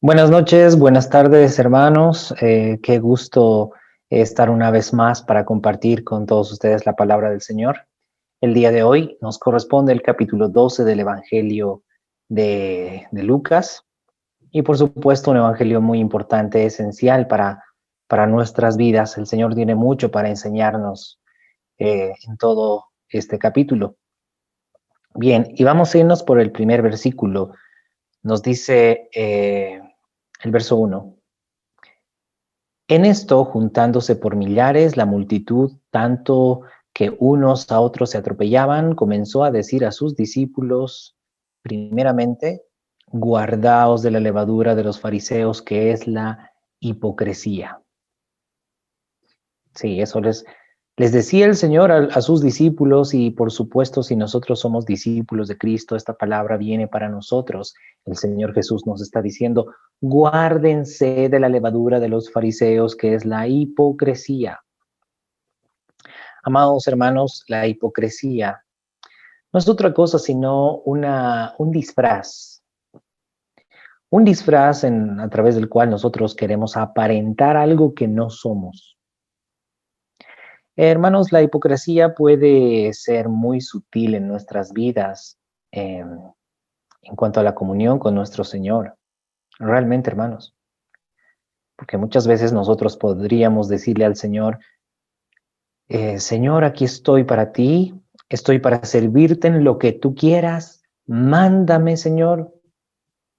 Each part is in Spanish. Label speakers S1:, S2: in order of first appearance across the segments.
S1: Buenas noches, buenas tardes, hermanos. Qué gusto estar una vez más para compartir con todos ustedes la palabra del Señor. El día de hoy nos corresponde el capítulo 12 del Evangelio de Lucas y por supuesto un evangelio muy importante, esencial para nuestras vidas. El Señor tiene mucho para enseñarnos en todo este capítulo. Bien, y vamos a irnos por el primer versículo. Nos dice el verso 1. En esto, juntándose por millares, la multitud, tanto que unos a otros se atropellaban, comenzó a decir a sus discípulos, primeramente, guardaos de la levadura de los fariseos, que es la hipocresía. Sí, eso les decía el Señor a sus discípulos, y por supuesto, si nosotros somos discípulos de Cristo, esta palabra viene para nosotros. El Señor Jesús nos está diciendo, guárdense de la levadura de los fariseos, que es la hipocresía. Amados hermanos, la hipocresía no es otra cosa sino un disfraz. Un disfraz a través del cual nosotros queremos aparentar algo que no somos. Hermanos, la hipocresía puede ser muy sutil en nuestras vidas en cuanto a la comunión con nuestro Señor. Realmente, hermanos. Porque muchas veces nosotros podríamos decirle al Señor, Señor, aquí estoy para ti, estoy para servirte en lo que tú quieras, mándame, Señor.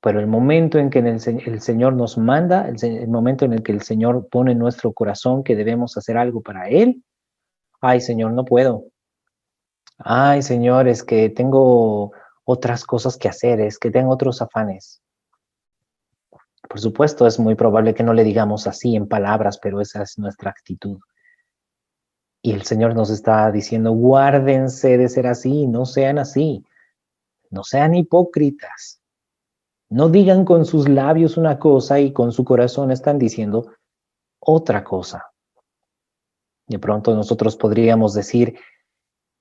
S1: Pero el momento en que el Señor nos manda, el momento en el que el Señor pone en nuestro corazón que debemos hacer algo para Él, ay, Señor, no puedo. Ay, Señor, es que tengo otras cosas que hacer, es que tengo otros afanes. Por supuesto, es muy probable que no le digamos así en palabras, pero esa es nuestra actitud. Y el Señor nos está diciendo, guárdense de ser así, no sean así, no sean hipócritas. No digan con sus labios una cosa y con su corazón están diciendo otra cosa. De pronto nosotros podríamos decir,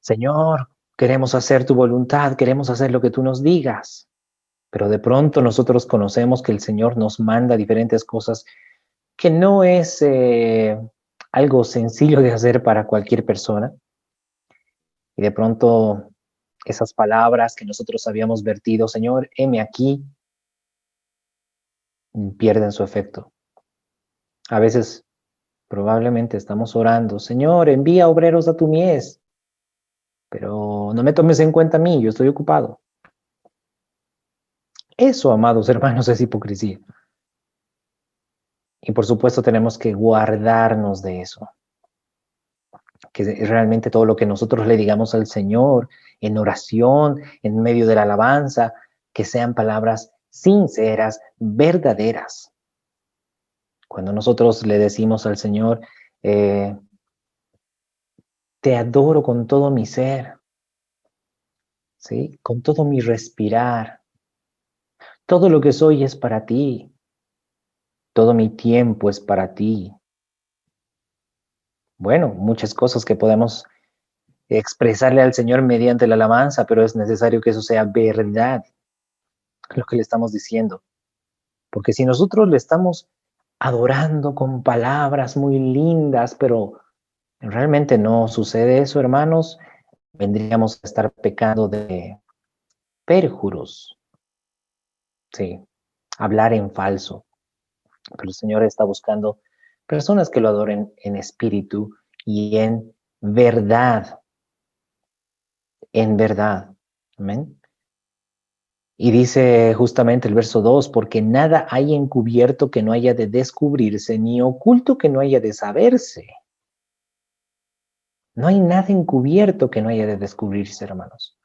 S1: Señor, queremos hacer tu voluntad, queremos hacer lo que tú nos digas. Pero de pronto nosotros conocemos que el Señor nos manda diferentes cosas que no es algo sencillo de hacer para cualquier persona. Y de pronto esas palabras que nosotros habíamos vertido, Señor, heme aquí, pierden su efecto. A veces probablemente estamos orando, Señor, envía obreros a tu mies, pero no me tomes en cuenta a mí, yo estoy ocupado. Eso, amados hermanos, es hipocresía. Y por supuesto tenemos que guardarnos de eso. Que realmente todo lo que nosotros le digamos al Señor en oración, en medio de la alabanza, que sean palabras sinceras, verdaderas. Cuando nosotros le decimos al Señor, te adoro con todo mi ser, ¿sí? Con todo mi respirar. Todo lo que soy es para ti. Todo mi tiempo es para ti. Bueno, muchas cosas que podemos expresarle al Señor mediante la alabanza, pero es necesario que eso sea verdad, lo que le estamos diciendo. Porque si nosotros le estamos adorando con palabras muy lindas, pero realmente no sucede eso, hermanos, vendríamos a estar pecando de perjuros, sí, hablar en falso. Pero el Señor está buscando personas que lo adoren en espíritu y en verdad, en verdad. Amén. Y dice justamente el verso 2, porque nada hay encubierto que no haya de descubrirse, ni oculto que no haya de saberse. No hay nada encubierto que no haya de descubrirse, hermanos.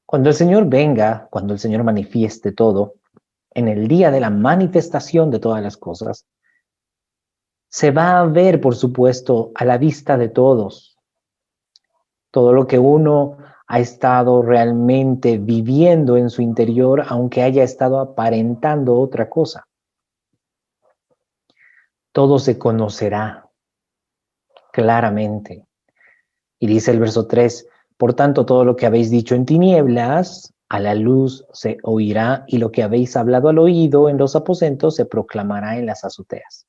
S1: Cuando el Señor venga, cuando el Señor manifieste todo, en el día de la manifestación de todas las cosas, se va a ver, por supuesto, a la vista de todos, todo lo que uno ha estado realmente viviendo en su interior, aunque haya estado aparentando otra cosa. Todo se conocerá claramente. Y dice el verso 3, por tanto, todo lo que habéis dicho en tinieblas, A la luz se oirá, y lo que habéis hablado al oído en los aposentos se proclamará en las azoteas.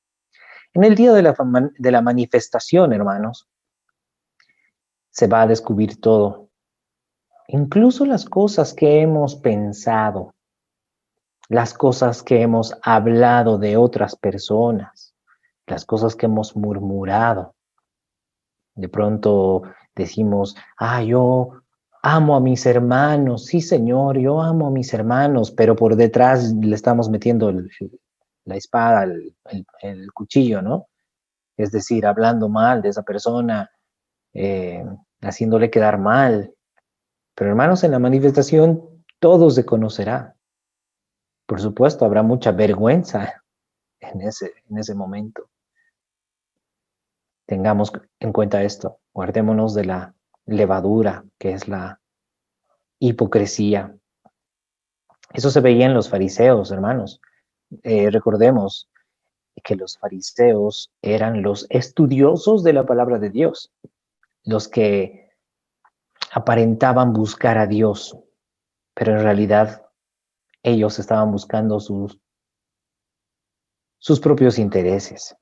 S1: En el día de la manifestación, hermanos, se va a descubrir todo, incluso las cosas que hemos pensado, las cosas que hemos hablado de otras personas, las cosas que hemos murmurado. De pronto decimos, yo amo a mis hermanos, sí señor, yo amo a mis hermanos, pero por detrás le estamos metiendo la espada, el cuchillo, ¿no? Es decir, hablando mal de esa persona, eh, haciéndole quedar mal. Pero hermanos, en la manifestación todo se conocerá. Por supuesto, habrá mucha vergüenza en ese momento. Tengamos en cuenta esto, guardémonos de la levadura, que es la hipocresía. Eso se veía en los fariseos, hermanos. Recordemos que los fariseos eran los estudiosos de la palabra de Dios, los que aparentaban buscar a Dios, pero en realidad ellos estaban buscando sus propios intereses.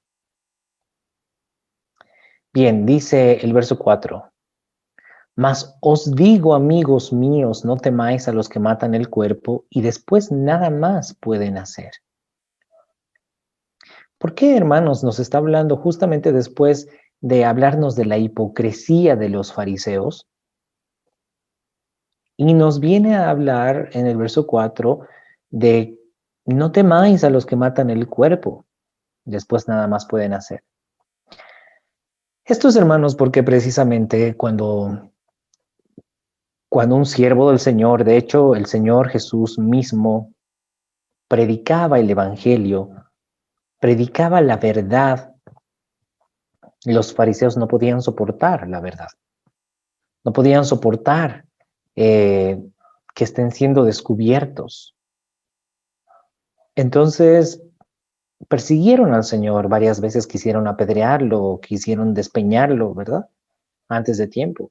S1: Bien, dice el verso 4. Mas os digo, amigos míos, no temáis a los que matan el cuerpo y después nada más pueden hacer. ¿Por qué, hermanos, nos está hablando justamente después de hablarnos de la hipocresía de los fariseos? Y nos viene a hablar en el verso 4 de no temáis a los que matan el cuerpo, después nada más pueden hacer. Esto es, hermanos, porque precisamente cuando un siervo del Señor, de hecho el Señor Jesús mismo, predicaba el Evangelio, predicaba la verdad, los fariseos no podían soportar la verdad, no podían soportar que estén siendo descubiertos. Entonces persiguieron al Señor, varias veces quisieron apedrearlo, quisieron despeñarlo, ¿verdad? Antes de tiempo.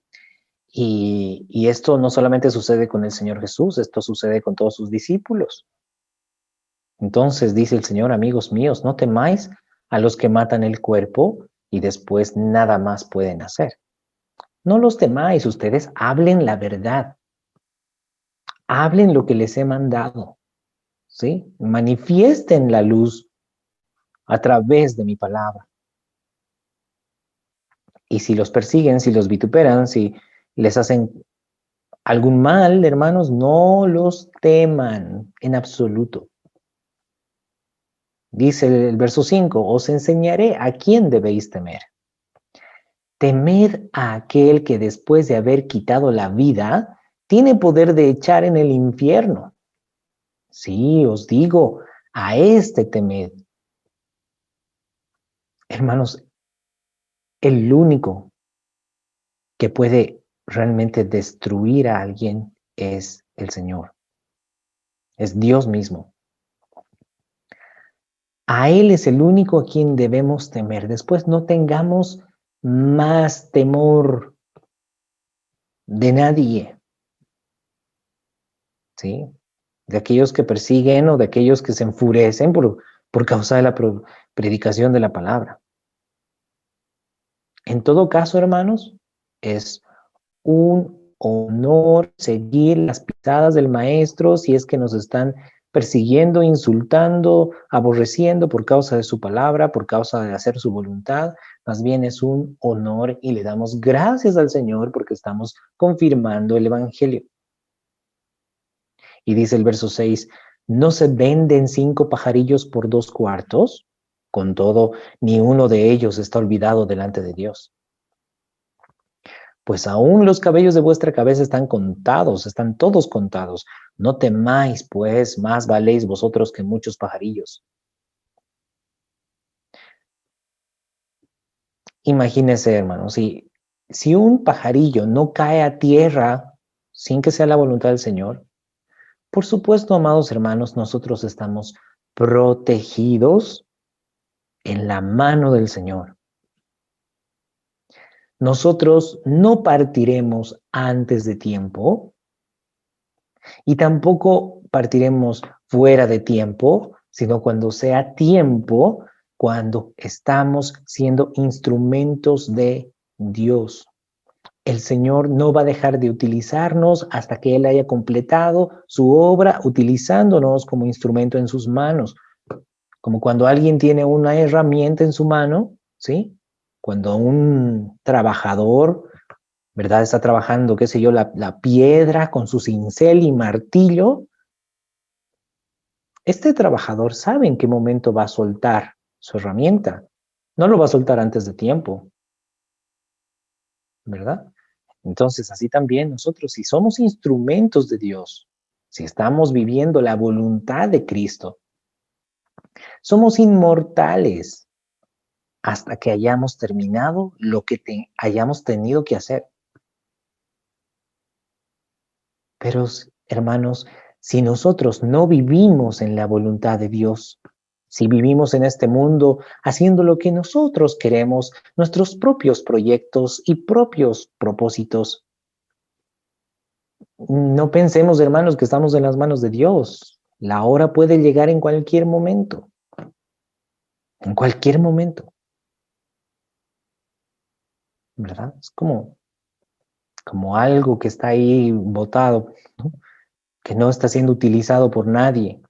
S1: Y esto no solamente sucede con el Señor Jesús, esto sucede con todos sus discípulos. Entonces dice el Señor, amigos míos, no temáis a los que matan el cuerpo y después nada más pueden hacer. No los temáis, ustedes hablen la verdad. Hablen lo que les he mandado, ¿sí? Manifiesten la luz a través de mi palabra. Y si los persiguen, si los vituperan, si les hacen algún mal, hermanos, no los teman en absoluto. Dice el verso 5, os enseñaré a quién debéis temer. Temed a aquel que después de haber quitado la vida, tiene poder de echar en el infierno. Sí, os digo, a este temed. Hermanos, el único que puede realmente destruir a alguien es el Señor. Es Dios mismo. A Él es el único a quien debemos temer. Después no tengamos más temor de nadie, ¿sí? De aquellos que persiguen o de aquellos que se enfurecen por causa de la predicación de la palabra. En todo caso, hermanos, es un honor seguir las pisadas del maestro si es que nos están persiguiendo, insultando, aborreciendo por causa de su palabra, por causa de hacer su voluntad. Más bien es un honor y le damos gracias al Señor porque estamos confirmando el Evangelio. Y dice el verso 6, ¿no se venden 5 pajarillos por 2 cuartos? Con todo, ni uno de ellos está olvidado delante de Dios. Pues aún los cabellos de vuestra cabeza están contados, están todos contados. No temáis, pues, más valéis vosotros que muchos pajarillos. Imagínense, hermanos, si un pajarillo no cae a tierra sin que sea la voluntad del Señor, por supuesto, amados hermanos, nosotros estamos protegidos en la mano del Señor. Nosotros no partiremos antes de tiempo, Y tampoco partiremos fuera de tiempo, sino cuando sea tiempo, cuando estamos siendo instrumentos de Dios. El Señor no va a dejar de utilizarnos hasta que Él haya completado su obra utilizándonos como instrumento en sus manos. Como cuando alguien tiene una herramienta en su mano, ¿sí? Cuando un trabajador, ¿verdad? Está trabajando, qué sé yo, la piedra con su cincel y martillo. Este trabajador sabe en qué momento va a soltar su herramienta. No lo va a soltar antes de tiempo, ¿verdad? Entonces, así también nosotros, si somos instrumentos de Dios, si estamos viviendo la voluntad de Cristo, somos inmortales hasta que hayamos terminado lo que hayamos tenido que hacer. Pero, hermanos, si nosotros no vivimos en la voluntad de Dios, si vivimos en este mundo haciendo lo que nosotros queremos, nuestros propios proyectos y propios propósitos, no pensemos, hermanos, que estamos en las manos de Dios. La hora puede llegar en cualquier momento. En cualquier momento. ¿Verdad? Es como algo que está ahí botado, ¿no? Que no está siendo utilizado por nadie.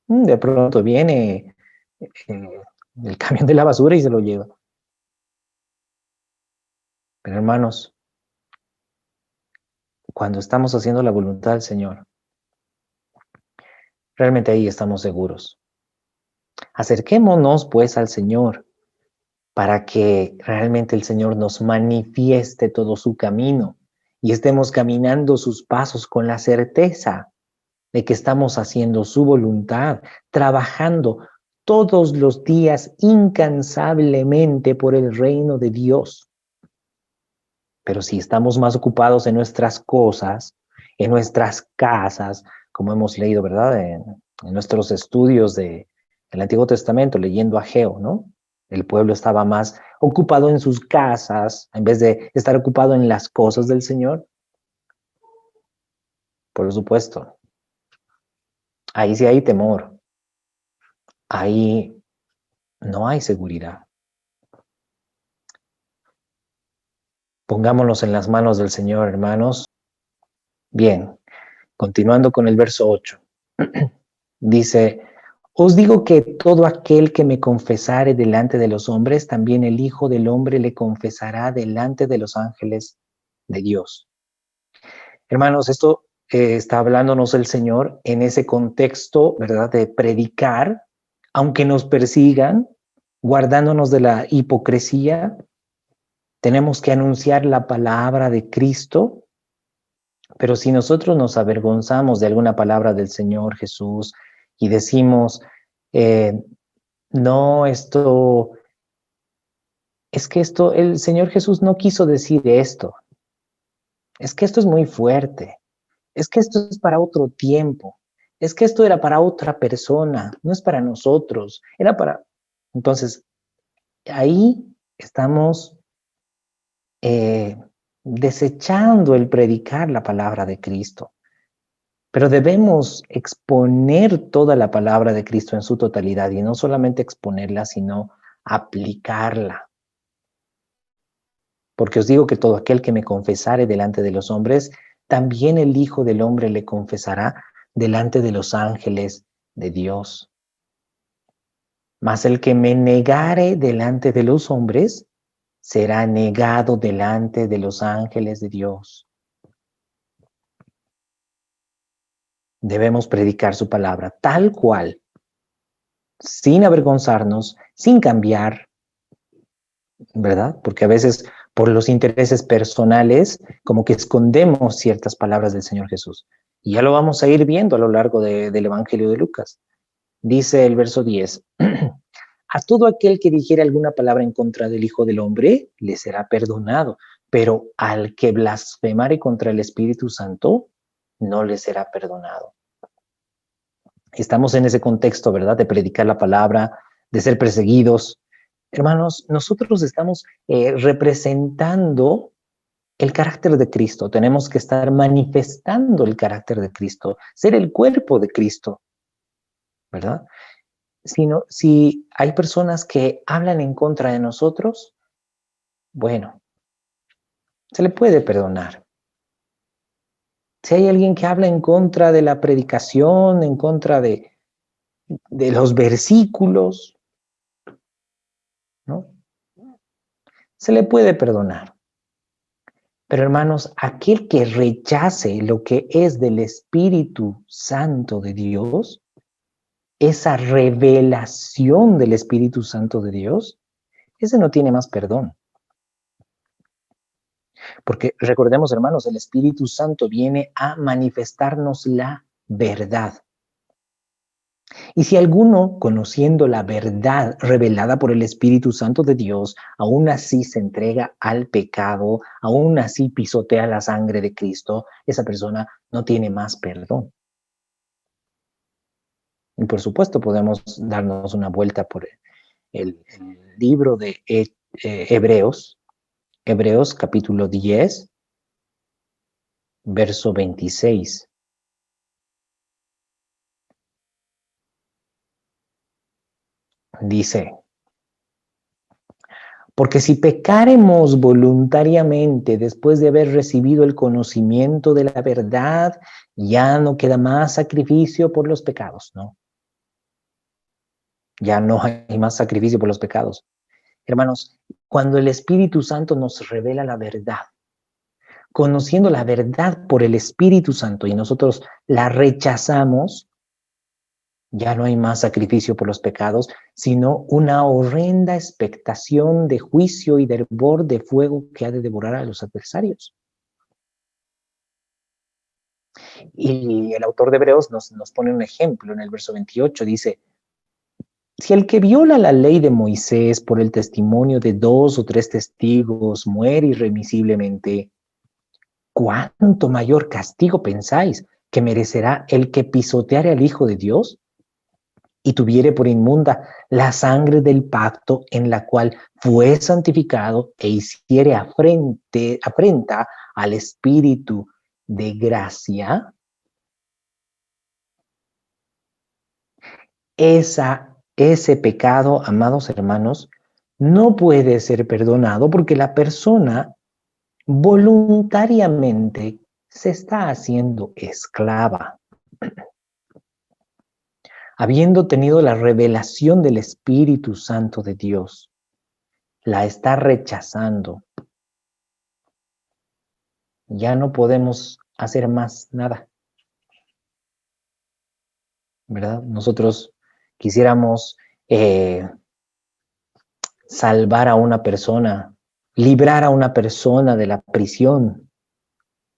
S1: De pronto viene el camión de la basura y se lo lleva. Pero hermanos, cuando estamos haciendo la voluntad del Señor, realmente ahí estamos seguros. Acerquémonos pues al Señor para que realmente el Señor nos manifieste todo su camino y estemos caminando sus pasos con la certeza de que estamos haciendo su voluntad, trabajando todos los días incansablemente por el reino de Dios. Pero si estamos más ocupados en nuestras cosas, en nuestras casas, como hemos leído, ¿verdad? En nuestros estudios del Antiguo Testamento, leyendo a Ageo, ¿no? El pueblo estaba más ocupado en sus casas en vez de estar ocupado en las cosas del Señor. Por supuesto, ahí sí hay temor, ahí no hay seguridad. Pongámonos en las manos del Señor, hermanos. Bien, continuando con el verso 8. Dice, os digo que todo aquel que me confesare delante de los hombres, también el Hijo del Hombre le confesará delante de los ángeles de Dios. Hermanos, esto está hablándonos el Señor en ese contexto, ¿verdad? De predicar, aunque nos persigan, guardándonos de la hipocresía, tenemos que anunciar la palabra de Cristo, pero si nosotros nos avergonzamos de alguna palabra del Señor Jesús y decimos, no, el Señor Jesús no quiso decir esto, es que esto es muy fuerte, es que esto es para otro tiempo, es que esto era para otra persona, no es para nosotros, era para... Entonces, ahí estamos desechando el predicar la palabra de Cristo. Pero debemos exponer toda la palabra de Cristo en su totalidad y no solamente exponerla, sino aplicarla. Porque os digo que todo aquel que me confesare delante de los hombres, también el Hijo del Hombre le confesará delante de los ángeles de Dios. Mas el que me negare delante de los hombres, será negado delante de los ángeles de Dios. Debemos predicar su palabra tal cual, sin avergonzarnos, sin cambiar, ¿verdad? Porque a veces por los intereses personales, como que escondemos ciertas palabras del Señor Jesús. Y ya lo vamos a ir viendo a lo largo del Evangelio de Lucas. Dice el verso 10, a todo aquel que dijere alguna palabra en contra del Hijo del Hombre, le será perdonado, pero al que blasfemare contra el Espíritu Santo, no le será perdonado. Estamos en ese contexto, ¿verdad? De predicar la palabra, de ser perseguidos. Hermanos, nosotros estamos representando el carácter de Cristo, tenemos que estar manifestando el carácter de Cristo, ser el cuerpo de Cristo, ¿verdad? Si hay personas que hablan en contra de nosotros, bueno, se le puede perdonar. Si hay alguien que habla en contra de la predicación, en contra de los versículos, ¿no? Se le puede perdonar. Pero hermanos, aquel que rechace lo que es del Espíritu Santo de Dios, esa revelación del Espíritu Santo de Dios, ese no tiene más perdón. Porque recordemos, hermanos, el Espíritu Santo viene a manifestarnos la verdad. Y si alguno, conociendo la verdad revelada por el Espíritu Santo de Dios, aún así se entrega al pecado, aún así pisotea la sangre de Cristo, esa persona no tiene más perdón. Y por supuesto podemos darnos una vuelta por el libro de Hebreos, Hebreos capítulo 10, verso 26. Dice, porque si pecáremos voluntariamente después de haber recibido el conocimiento de la verdad, ya no queda más sacrificio por los pecados, ¿no? Ya no hay más sacrificio por los pecados. Hermanos, cuando el Espíritu Santo nos revela la verdad, conociendo la verdad por el Espíritu Santo y nosotros la rechazamos, ya no hay más sacrificio por los pecados, sino una horrenda expectación de juicio y de hervor de fuego que ha de devorar a los adversarios. Y el autor de Hebreos nos pone un ejemplo en el verso 28, dice, si el que viola la ley de Moisés por el testimonio de 2 o 3 testigos muere irremisiblemente, ¿cuánto mayor castigo pensáis que merecerá el que pisoteare al Hijo de Dios y tuviere por inmunda la sangre del pacto en la cual fue santificado e hiciere afrenta al Espíritu de gracia? Ese pecado, amados hermanos, no puede ser perdonado porque la persona voluntariamente se está haciendo esclava. Habiendo tenido la revelación del Espíritu Santo de Dios, la está rechazando. Ya no podemos hacer más nada, ¿verdad? Nosotros quisiéramos salvar a una persona, librar a una persona de la prisión.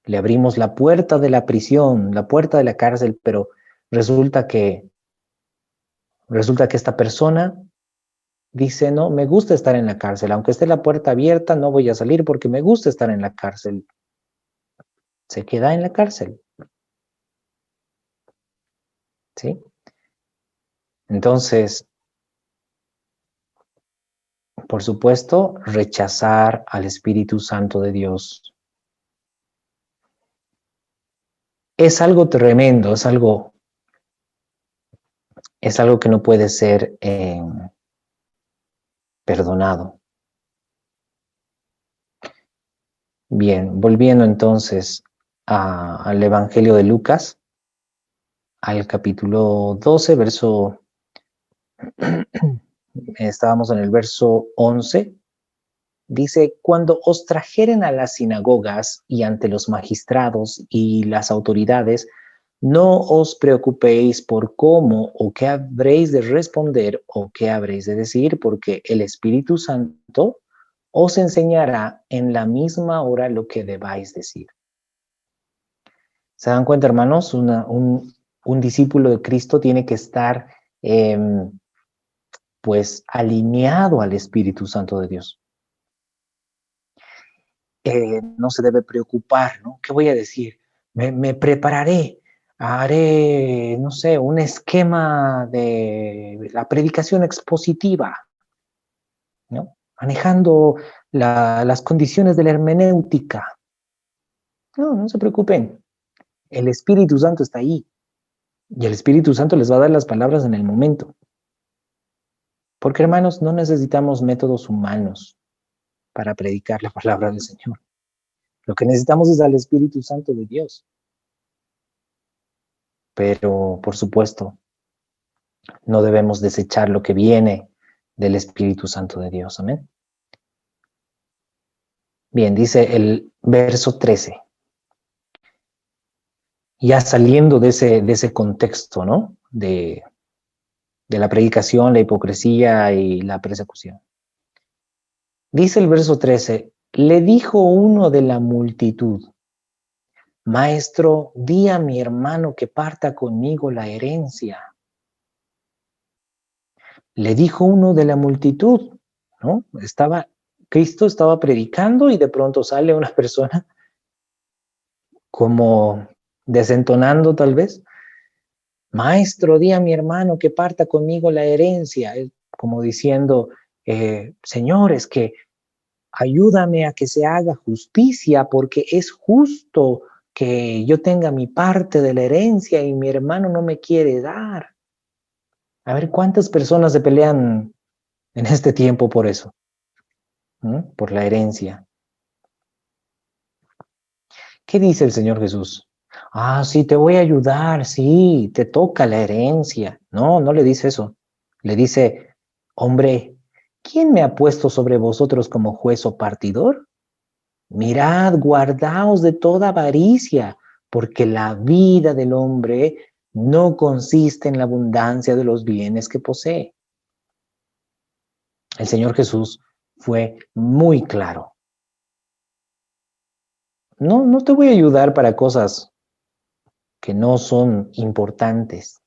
S1: Le abrimos la puerta de la prisión, la puerta de la cárcel, pero resulta que esta persona dice, no, me gusta estar en la cárcel, aunque esté la puerta abierta, no voy a salir porque me gusta estar en la cárcel. Se queda en la cárcel. ¿Sí? Entonces, por supuesto, rechazar al Espíritu Santo de Dios es algo tremendo, es algo que no puede ser perdonado. Bien, volviendo entonces al Evangelio de Lucas, al capítulo 12, verso, estábamos en el verso 11, dice, cuando os trajeren a las sinagogas y ante los magistrados y las autoridades, no os preocupéis por cómo o qué habréis de responder o qué habréis de decir, porque el Espíritu Santo os enseñará en la misma hora lo que debáis decir. ¿Se dan cuenta, hermanos? Un discípulo de Cristo tiene que estar pues alineado al Espíritu Santo de Dios. No se debe preocupar, ¿no? ¿Qué voy a decir? Me prepararé, haré, no sé, un esquema de la predicación expositiva, ¿no? Manejando las condiciones de la hermenéutica. No, no se preocupen. El Espíritu Santo está ahí. Y el Espíritu Santo les va a dar las palabras en el momento. Porque, hermanos, no necesitamos métodos humanos para predicar la palabra del Señor. Lo que necesitamos es al Espíritu Santo de Dios. Pero, por supuesto, no debemos desechar lo que viene del Espíritu Santo de Dios. Amén. Bien, dice el verso 13. Ya saliendo de ese contexto, ¿no? De la predicación, la hipocresía y la persecución. Dice el verso 13, le dijo uno de la multitud, maestro, di a mi hermano que parta conmigo la herencia. Le dijo uno de la multitud, ¿no? Cristo estaba predicando y de pronto sale una persona como desentonando tal vez. Maestro, di a mi hermano que parta conmigo la herencia. Como diciendo, señores, que ayúdame a que se haga justicia porque es justo que yo tenga mi parte de la herencia y mi hermano no me quiere dar. A ver, ¿cuántas personas se pelean en este tiempo por eso? ¿No? Por la herencia. ¿Qué dice el Señor Jesús? Ah, sí, te voy a ayudar, sí, te toca la herencia. No, no le dice eso. Le dice, hombre, ¿quién me ha puesto sobre vosotros como juez o partidor? Mirad, guardaos de toda avaricia, porque la vida del hombre no consiste en la abundancia de los bienes que posee. El Señor Jesús fue muy claro. No te voy a ayudar para cosas que no son importantes.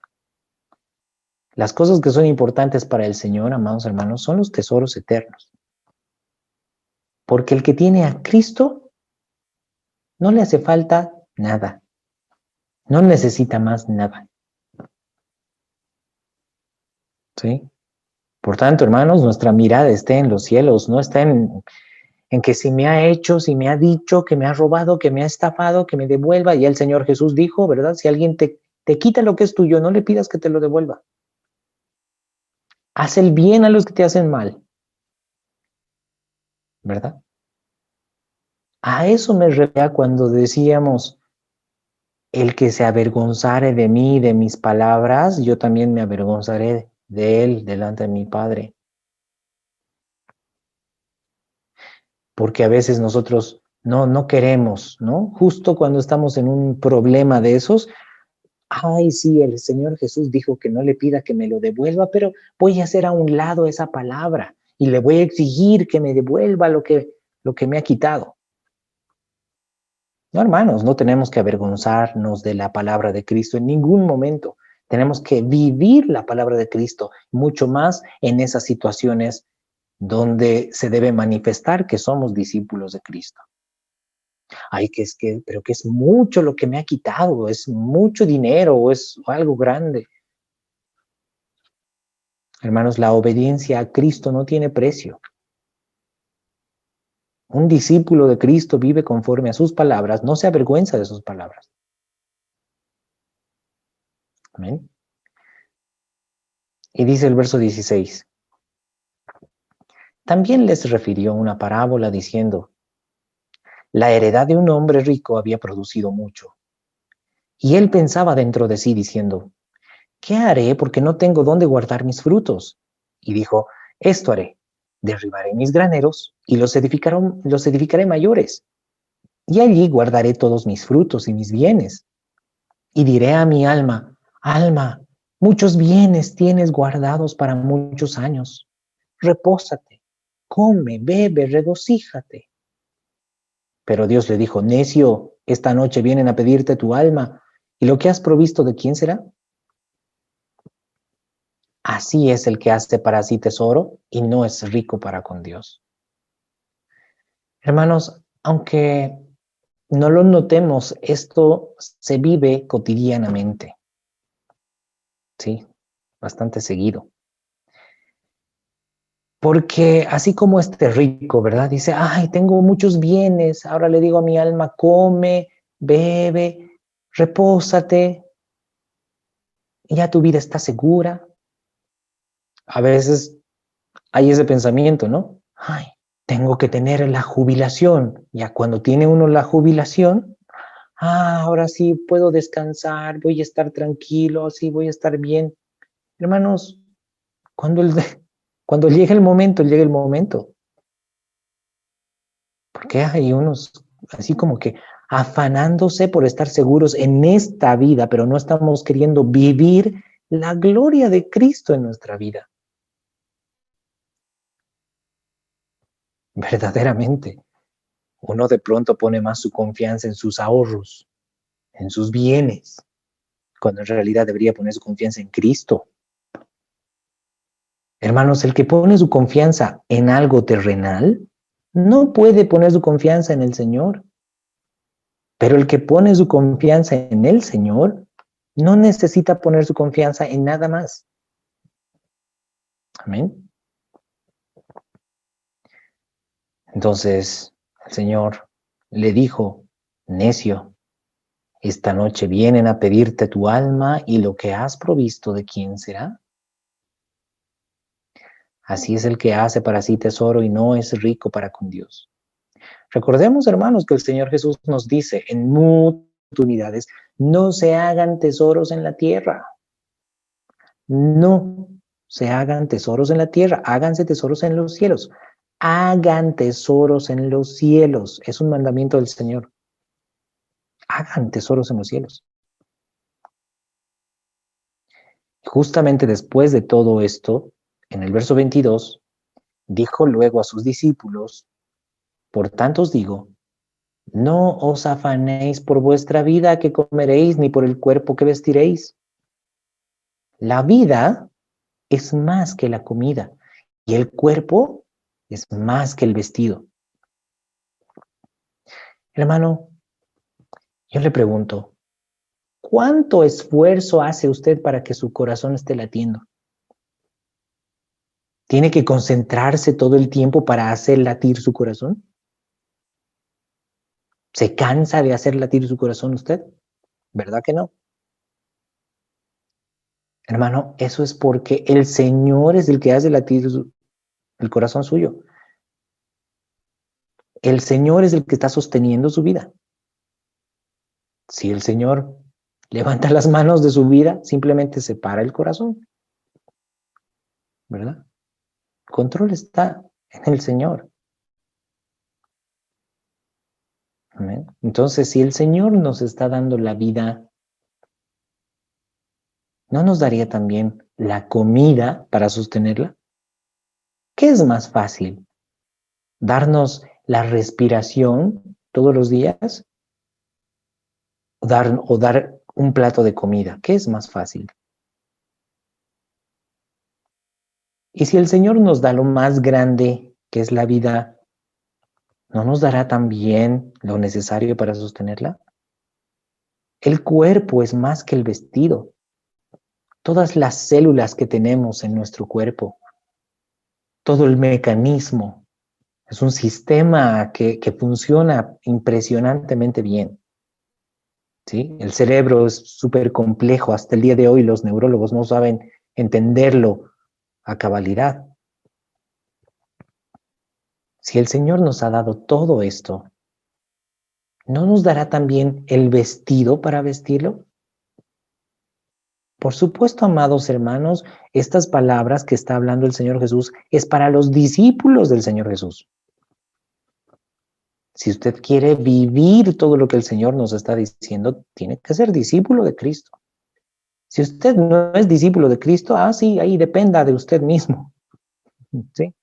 S1: Las cosas que son importantes para el Señor, amados hermanos, son los tesoros eternos. Porque el que tiene a Cristo no le hace falta nada. No necesita más nada. ¿Sí? Por tanto, hermanos, nuestra mirada esté en los cielos, no está en que si me ha hecho, si me ha dicho, que me ha robado, que me ha estafado, que me devuelva. Y el Señor Jesús dijo, ¿verdad? Si alguien te quita lo que es tuyo, no le pidas que te lo devuelva. Haz el bien a los que te hacen mal, ¿verdad? A eso me refería cuando decíamos, el que se avergonzare de mí, de mis palabras, yo también me avergonzaré de él delante de mi Padre. Porque a veces nosotros no queremos, ¿no? Justo cuando estamos en un problema de esos, ay, sí, el Señor Jesús dijo que no le pida que me lo devuelva, pero voy a hacer a un lado esa palabra y le voy a exigir que me devuelva lo que me ha quitado. No, hermanos, no tenemos que avergonzarnos de la palabra de Cristo en ningún momento. Tenemos que vivir la palabra de Cristo, mucho más en esas situaciones donde se debe manifestar que somos discípulos de Cristo. Ay, pero que es mucho lo que me ha quitado, es mucho dinero o es algo grande. Hermanos, la obediencia a Cristo no tiene precio. Un discípulo de Cristo vive conforme a sus palabras, no se avergüenza de sus palabras. Amén. Y dice el verso 16. También les refirió una parábola diciendo, la heredad de un hombre rico había producido mucho. Y él pensaba dentro de sí diciendo, ¿qué haré porque no tengo dónde guardar mis frutos? Y dijo, esto haré, derribaré mis graneros y los edificaré mayores. Y allí guardaré todos mis frutos y mis bienes. Y diré a mi alma, alma, muchos bienes tienes guardados para muchos años. Repósate, come, bebe, regocíjate. Pero Dios le dijo, necio, esta noche vienen a pedirte tu alma, ¿y lo que has provisto de quién será? Así es el que hace para sí tesoro y no es rico para con Dios. Hermanos, aunque no lo notemos, esto se vive cotidianamente, ¿sí? Bastante seguido. Porque así como este rico, ¿verdad? Dice, ay, tengo muchos bienes, ahora le digo a mi alma, come, bebe, repósate, ya tu vida está segura. A veces hay ese pensamiento, ¿no? Ay, tengo que tener la jubilación. Ya cuando tiene uno la jubilación, ahora sí puedo descansar, voy a estar tranquilo, así voy a estar bien. Hermanos, cuando, cuando llegue el momento, llega el momento. Porque hay unos así como que afanándose por estar seguros en esta vida, pero no estamos queriendo vivir la gloria de Cristo en nuestra vida. Verdaderamente, uno de pronto pone más su confianza en sus ahorros, en sus bienes, cuando en realidad debería poner su confianza en Cristo. Hermanos, el que pone su confianza en algo terrenal, no puede poner su confianza en el Señor. Pero el que pone su confianza en el Señor, no necesita poner su confianza en nada más. Amén. Entonces, el Señor le dijo, necio, esta noche vienen a pedirte tu alma y lo que has provisto, ¿de quién será? Así es el que hace para sí tesoro y no es rico para con Dios. Recordemos, hermanos, que el Señor Jesús nos dice en muchas oportunidades, no se hagan tesoros en la tierra. No se hagan tesoros en la tierra, háganse tesoros en los cielos. Hagan tesoros en los cielos. Es un mandamiento del Señor. Hagan tesoros en los cielos. Justamente después de todo esto, en el verso 22, dijo luego a sus discípulos, por tanto os digo, no os afanéis por vuestra vida que comeréis, ni por el cuerpo que vestiréis. La vida es más que la comida y el cuerpo es más que el vestido. Hermano, yo le pregunto, ¿cuánto esfuerzo hace usted para que su corazón esté latiendo? ¿Tiene que concentrarse todo el tiempo para hacer latir su corazón? ¿Se cansa de hacer latir su corazón usted? ¿Verdad que no? Hermano, eso es porque el Señor es el que hace latir el corazón suyo. El Señor es el que está sosteniendo su vida. Si el Señor levanta las manos de su vida, simplemente se para el corazón. ¿Verdad? El control está en el Señor. Amén. Entonces, si el Señor nos está dando la vida, ¿no nos daría también la comida para sostenerla? ¿Qué es más fácil? ¿Darnos la respiración todos los días o dar un plato de comida? ¿Qué es más fácil? Y si el Señor nos da lo más grande, que es la vida, ¿no nos dará también lo necesario para sostenerla? El cuerpo es más que el vestido. Todas las células que tenemos en nuestro cuerpo, todo el mecanismo, es un sistema que funciona impresionantemente bien. ¿Sí? El cerebro es súper complejo. Hasta el día de hoy los neurólogos no saben entenderlo a cabalidad. Si el Señor nos ha dado todo esto, ¿no nos dará también el vestido para vestirlo? Por supuesto, amados hermanos, estas palabras que está hablando el Señor Jesús es para los discípulos del Señor Jesús. Si usted quiere vivir todo lo que el Señor nos está diciendo, tiene que ser discípulo de Cristo. Si usted no es discípulo de Cristo, sí, ahí dependa de usted mismo. Sí,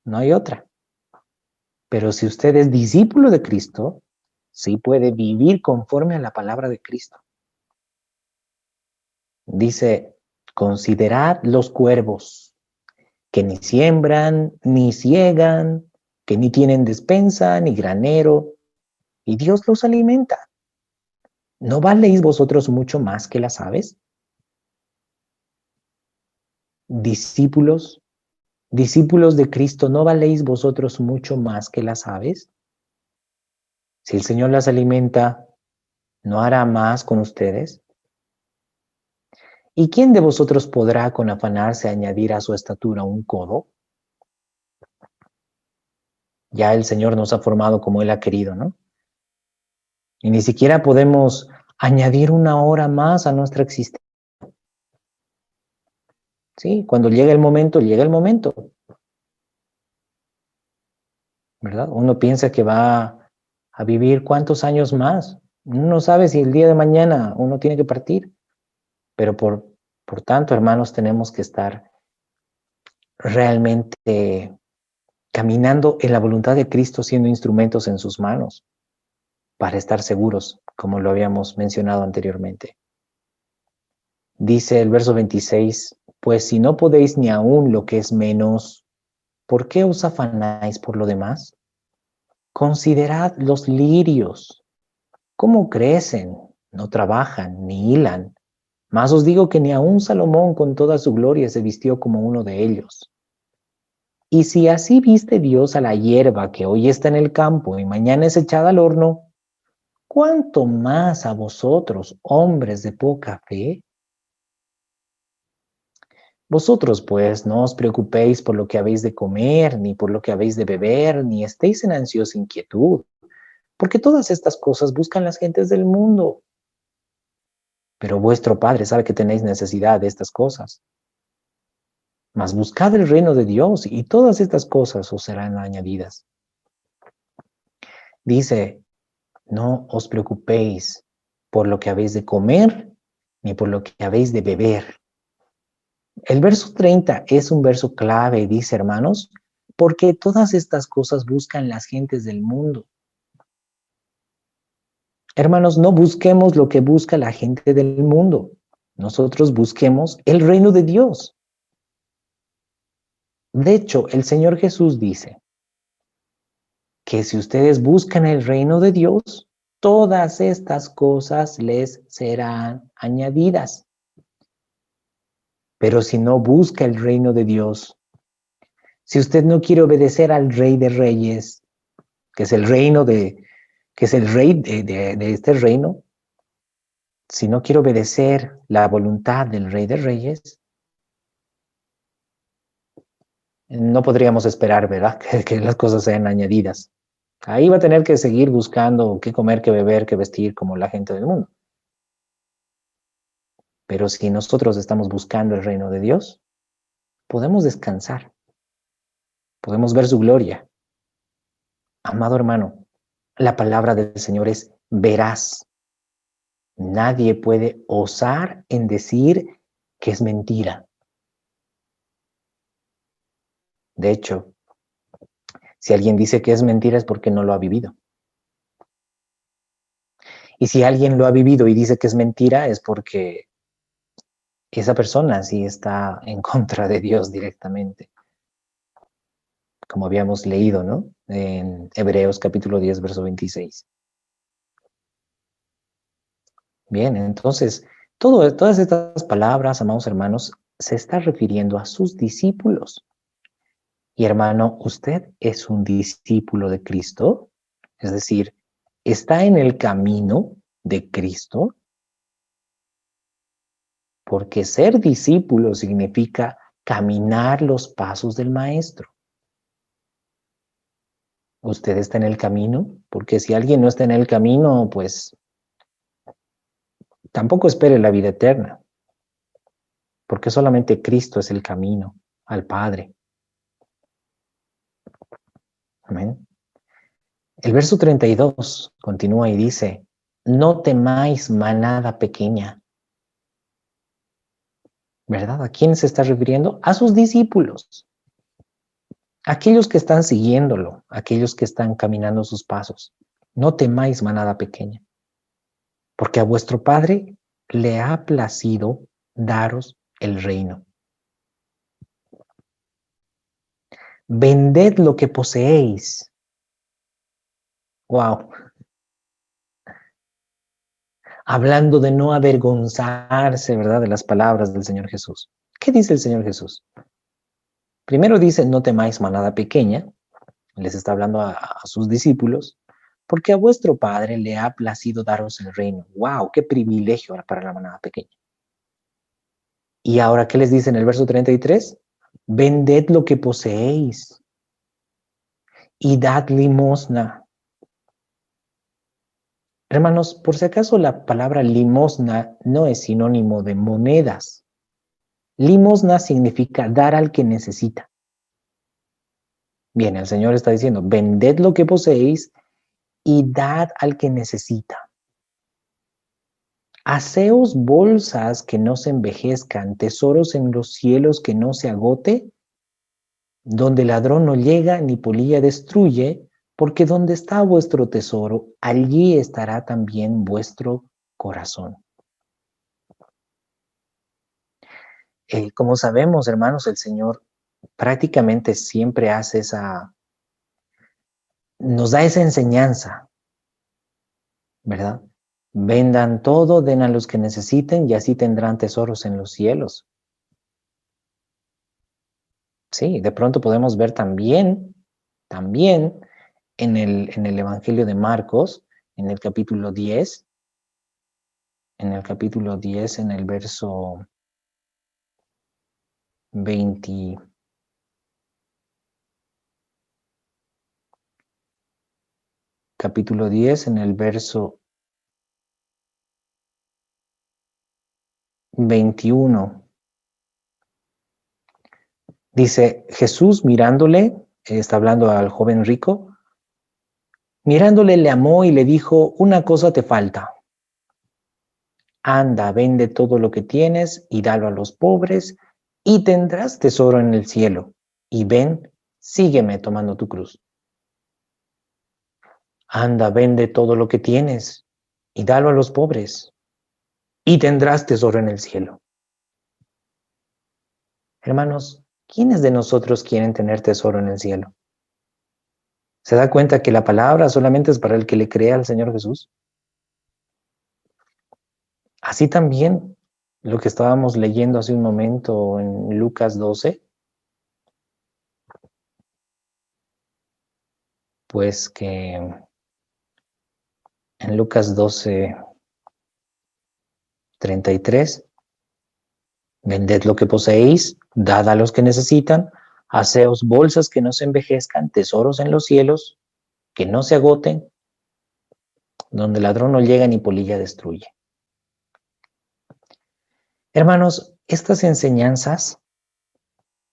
S1: no hay otra. Pero si usted es discípulo de Cristo, sí puede vivir conforme a la palabra de Cristo. Dice, considerad los cuervos, que ni siembran, ni ciegan, que ni tienen despensa, ni granero, y Dios los alimenta. ¿No valéis vosotros mucho más que las aves? Discípulos, discípulos de Cristo, ¿no valéis vosotros mucho más que las aves? Si el Señor las alimenta, ¿no hará más con ustedes? ¿Y quién de vosotros podrá con afanarse añadir a su estatura un codo? Ya el Señor nos ha formado como Él ha querido, ¿no? Y ni siquiera podemos añadir una hora más a nuestra existencia. Sí, cuando llega el momento, ¿verdad? Uno piensa que va a vivir cuántos años más. Uno no sabe si el día de mañana uno tiene que partir, pero por tanto, hermanos, tenemos que estar realmente caminando en la voluntad de Cristo, siendo instrumentos en sus manos, para estar seguros, como lo habíamos mencionado anteriormente. Dice el verso 26, pues si no podéis ni aún lo que es menos, ¿por qué os afanáis por lo demás? Considerad los lirios, cómo crecen, no trabajan ni hilan. Mas os digo que ni aun Salomón con toda su gloria se vistió como uno de ellos. Y si así viste Dios a la hierba que hoy está en el campo y mañana es echada al horno, ¿cuánto más a vosotros, hombres de poca fe? Vosotros, pues, no os preocupéis por lo que habéis de comer, ni por lo que habéis de beber, ni estéis en ansiosa inquietud, porque todas estas cosas buscan las gentes del mundo. Pero vuestro Padre sabe que tenéis necesidad de estas cosas. Mas buscad el reino de Dios y todas estas cosas os serán añadidas. Dice, no os preocupéis por lo que habéis de comer, ni por lo que habéis de beber. El verso 30 es un verso clave, dice, hermanos, porque todas estas cosas buscan las gentes del mundo. Hermanos, no busquemos lo que busca la gente del mundo. Nosotros busquemos el reino de Dios. De hecho, el Señor Jesús dice que si ustedes buscan el reino de Dios, todas estas cosas les serán añadidas. Pero si no busca el reino de Dios, si usted no quiere obedecer al Rey de Reyes, que es el que es el rey de este reino, si no quiere obedecer la voluntad del Rey de Reyes, no podríamos esperar, ¿verdad? Que las cosas sean añadidas. Ahí va a tener que seguir buscando qué comer, qué beber, qué vestir, como la gente del mundo. Pero si nosotros estamos buscando el reino de Dios, podemos descansar, podemos ver su gloria. Amado hermano, la palabra del Señor es veraz. Nadie puede osar en decir que es mentira. De hecho, si alguien dice que es mentira es porque no lo ha vivido. Y si alguien lo ha vivido y dice que es mentira es porque esa persona sí está en contra de Dios directamente. Como habíamos leído, ¿no? En Hebreos capítulo 10, verso 26. Bien, entonces, todas estas palabras, amados hermanos, se está refiriendo a sus discípulos. Y hermano, ¿usted es un discípulo de Cristo? Es decir, ¿está en el camino de Cristo? Porque ser discípulo significa caminar los pasos del Maestro. ¿Usted está en el camino? Porque si alguien no está en el camino, pues tampoco espere la vida eterna. Porque solamente Cristo es el camino al Padre. Amén. El verso 32 continúa y dice, no temáis manada pequeña. ¿Verdad? ¿A quién se está refiriendo? A sus discípulos. Aquellos que están siguiéndolo, aquellos que están caminando sus pasos. No temáis manada pequeña. Porque a vuestro Padre le ha placido daros el reino. Vended lo que poseéis. Wow. Hablando de no avergonzarse, ¿verdad? De las palabras del Señor Jesús. ¿Qué dice el Señor Jesús? Primero dice, no temáis manada pequeña. Les está hablando a sus discípulos. porque a vuestro Padre le ha placido daros el reino. ¡Wow! ¡Qué privilegio para la manada pequeña! Y ahora, ¿qué les dice en el verso 33? Vended lo que poseéis y dad limosna. Hermanos, por si acaso la palabra limosna no es sinónimo de monedas. Limosna significa dar al que necesita. Bien, el Señor está diciendo, vended lo que poseéis y dad al que necesita. Haceos bolsas que no se envejezcan, tesoros en los cielos que no se agote, donde ladrón no llega ni polilla destruye, porque donde está vuestro tesoro, allí estará también vuestro corazón. Como sabemos, hermanos, el Señor prácticamente siempre hace nos da esa enseñanza, ¿verdad? Vendan todo, den a los que necesiten y así tendrán tesoros en los cielos. Sí, de pronto podemos ver también en el Evangelio de Marcos, en el capítulo 10, en el verso 20, capítulo 10, en el verso 21. Dice, Jesús mirándole, está hablando al joven rico, mirándole le amó y le dijo, una cosa te falta. Anda, vende todo lo que tienes y dalo a los pobres y tendrás tesoro en el cielo. Y ven, sígueme tomando tu cruz. Anda, vende todo lo que tienes y dalo a los pobres y tendrás tesoro en el cielo. Hermanos, ¿quiénes de nosotros quieren tener tesoro en el cielo? ¿Se da cuenta que la palabra solamente es para el que le crea al Señor Jesús? Así también lo que estábamos leyendo hace un momento en Lucas 12, pues que en Lucas 12, 33, vended lo que poseéis, dad a los que necesitan, haceos bolsas que no se envejezcan, tesoros en los cielos, que no se agoten, donde ladrón no llega ni polilla destruye. Hermanos, estas enseñanzas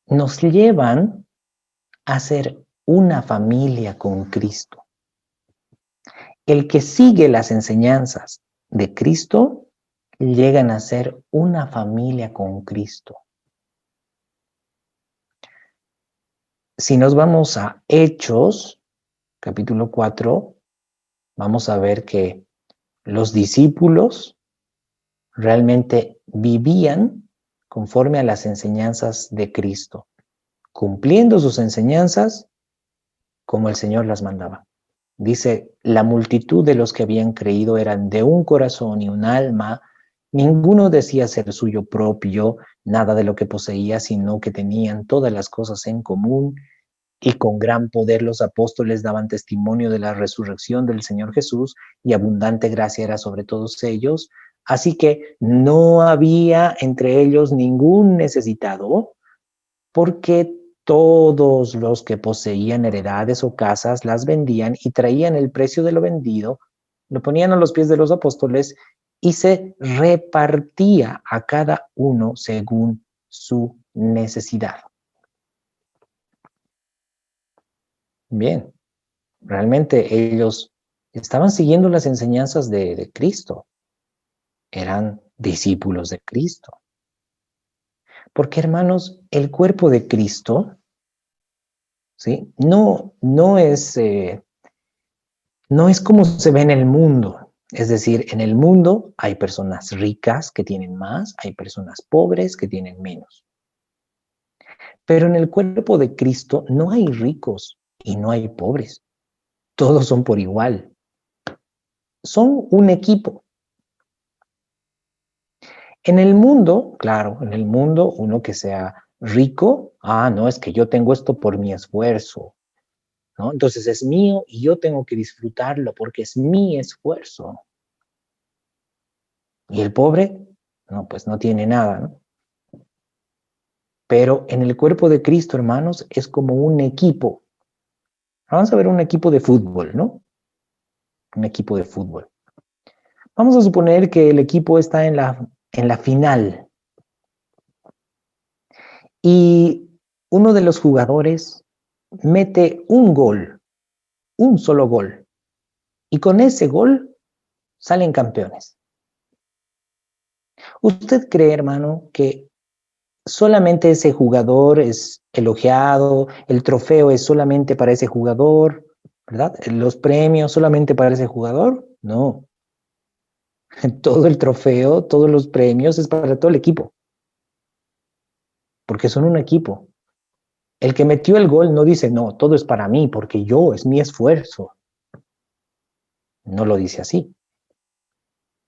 S1: nos llevan a ser una familia con Cristo. El que sigue las enseñanzas de Cristo llegan a ser una familia con Cristo. Si nos vamos a Hechos, capítulo 4, vamos a ver que los discípulos realmente vivían conforme a las enseñanzas de Cristo, cumpliendo sus enseñanzas como el Señor las mandaba. Dice, la multitud de los que habían creído eran de un corazón y un alma, ninguno decía ser suyo propio, nada de lo que poseía, sino que tenían todas las cosas en común, y con gran poder los apóstoles daban testimonio de la resurrección del Señor Jesús, y abundante gracia era sobre todos ellos. Así que no había entre ellos ningún necesitado, porque todos los que poseían heredades o casas las vendían y traían el precio de lo vendido, lo ponían a los pies de los apóstoles y se repartía a cada uno según su necesidad. Bien, realmente ellos estaban siguiendo las enseñanzas de Cristo, eran discípulos de Cristo. Porque, hermanos, el cuerpo de Cristo, ¿sí? No es como se ve en el mundo. Es decir, en el mundo hay personas ricas que tienen más, hay personas pobres que tienen menos. Pero en el cuerpo de Cristo no hay ricos y no hay pobres. Todos son por igual. Son un equipo. En el mundo, claro, en el mundo uno que sea rico, no, es que yo tengo esto por mi esfuerzo. ¿no? Entonces es mío y yo tengo que disfrutarlo porque es mi esfuerzo. Y el pobre, no, pues no tiene nada, ¿no? Pero en el cuerpo de Cristo, hermanos, es como un equipo. Vamos a ver un equipo de fútbol, ¿no? Un equipo de fútbol. Vamos a suponer que el equipo está en la final y uno de los jugadores mete un gol, un solo gol, y con ese gol salen campeones. ¿Usted cree, hermano, que solamente ese jugador es elogiado, el trofeo es solamente para ese jugador, ¿verdad? Los premios solamente para ese jugador? No. Todo el trofeo, todos los premios es para todo el equipo, porque son un equipo. El que metió el gol no dice, no, todo es para mí, porque yo, es mi esfuerzo. No lo dice así.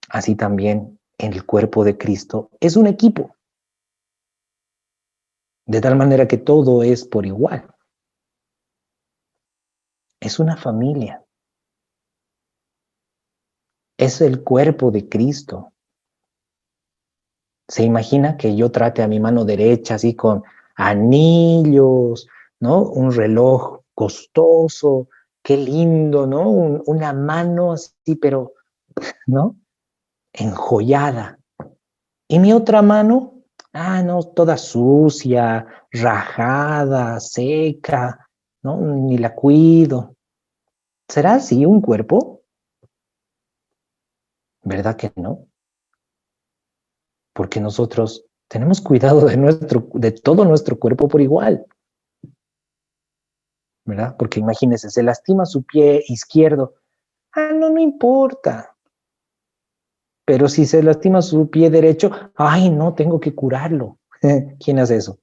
S1: Así también en el cuerpo de Cristo es un equipo, de tal manera que todo es por igual. Es una familia. Es el cuerpo de Cristo. ¿Se imagina que yo trate a mi mano derecha así con anillos, ¿no? Un reloj costoso, qué lindo, ¿no? Una mano así, pero, ¿no? Enjollada. Y mi otra mano, no, toda sucia, rajada, seca, ¿no? Ni la cuido. ¿Será así un cuerpo? ¿Verdad que no? Porque nosotros tenemos cuidado de todo nuestro cuerpo por igual, ¿verdad? Porque imagínense, se lastima su pie izquierdo. No, no importa. Pero si se lastima su pie derecho, ay, no, tengo que curarlo. ¿Quién hace eso?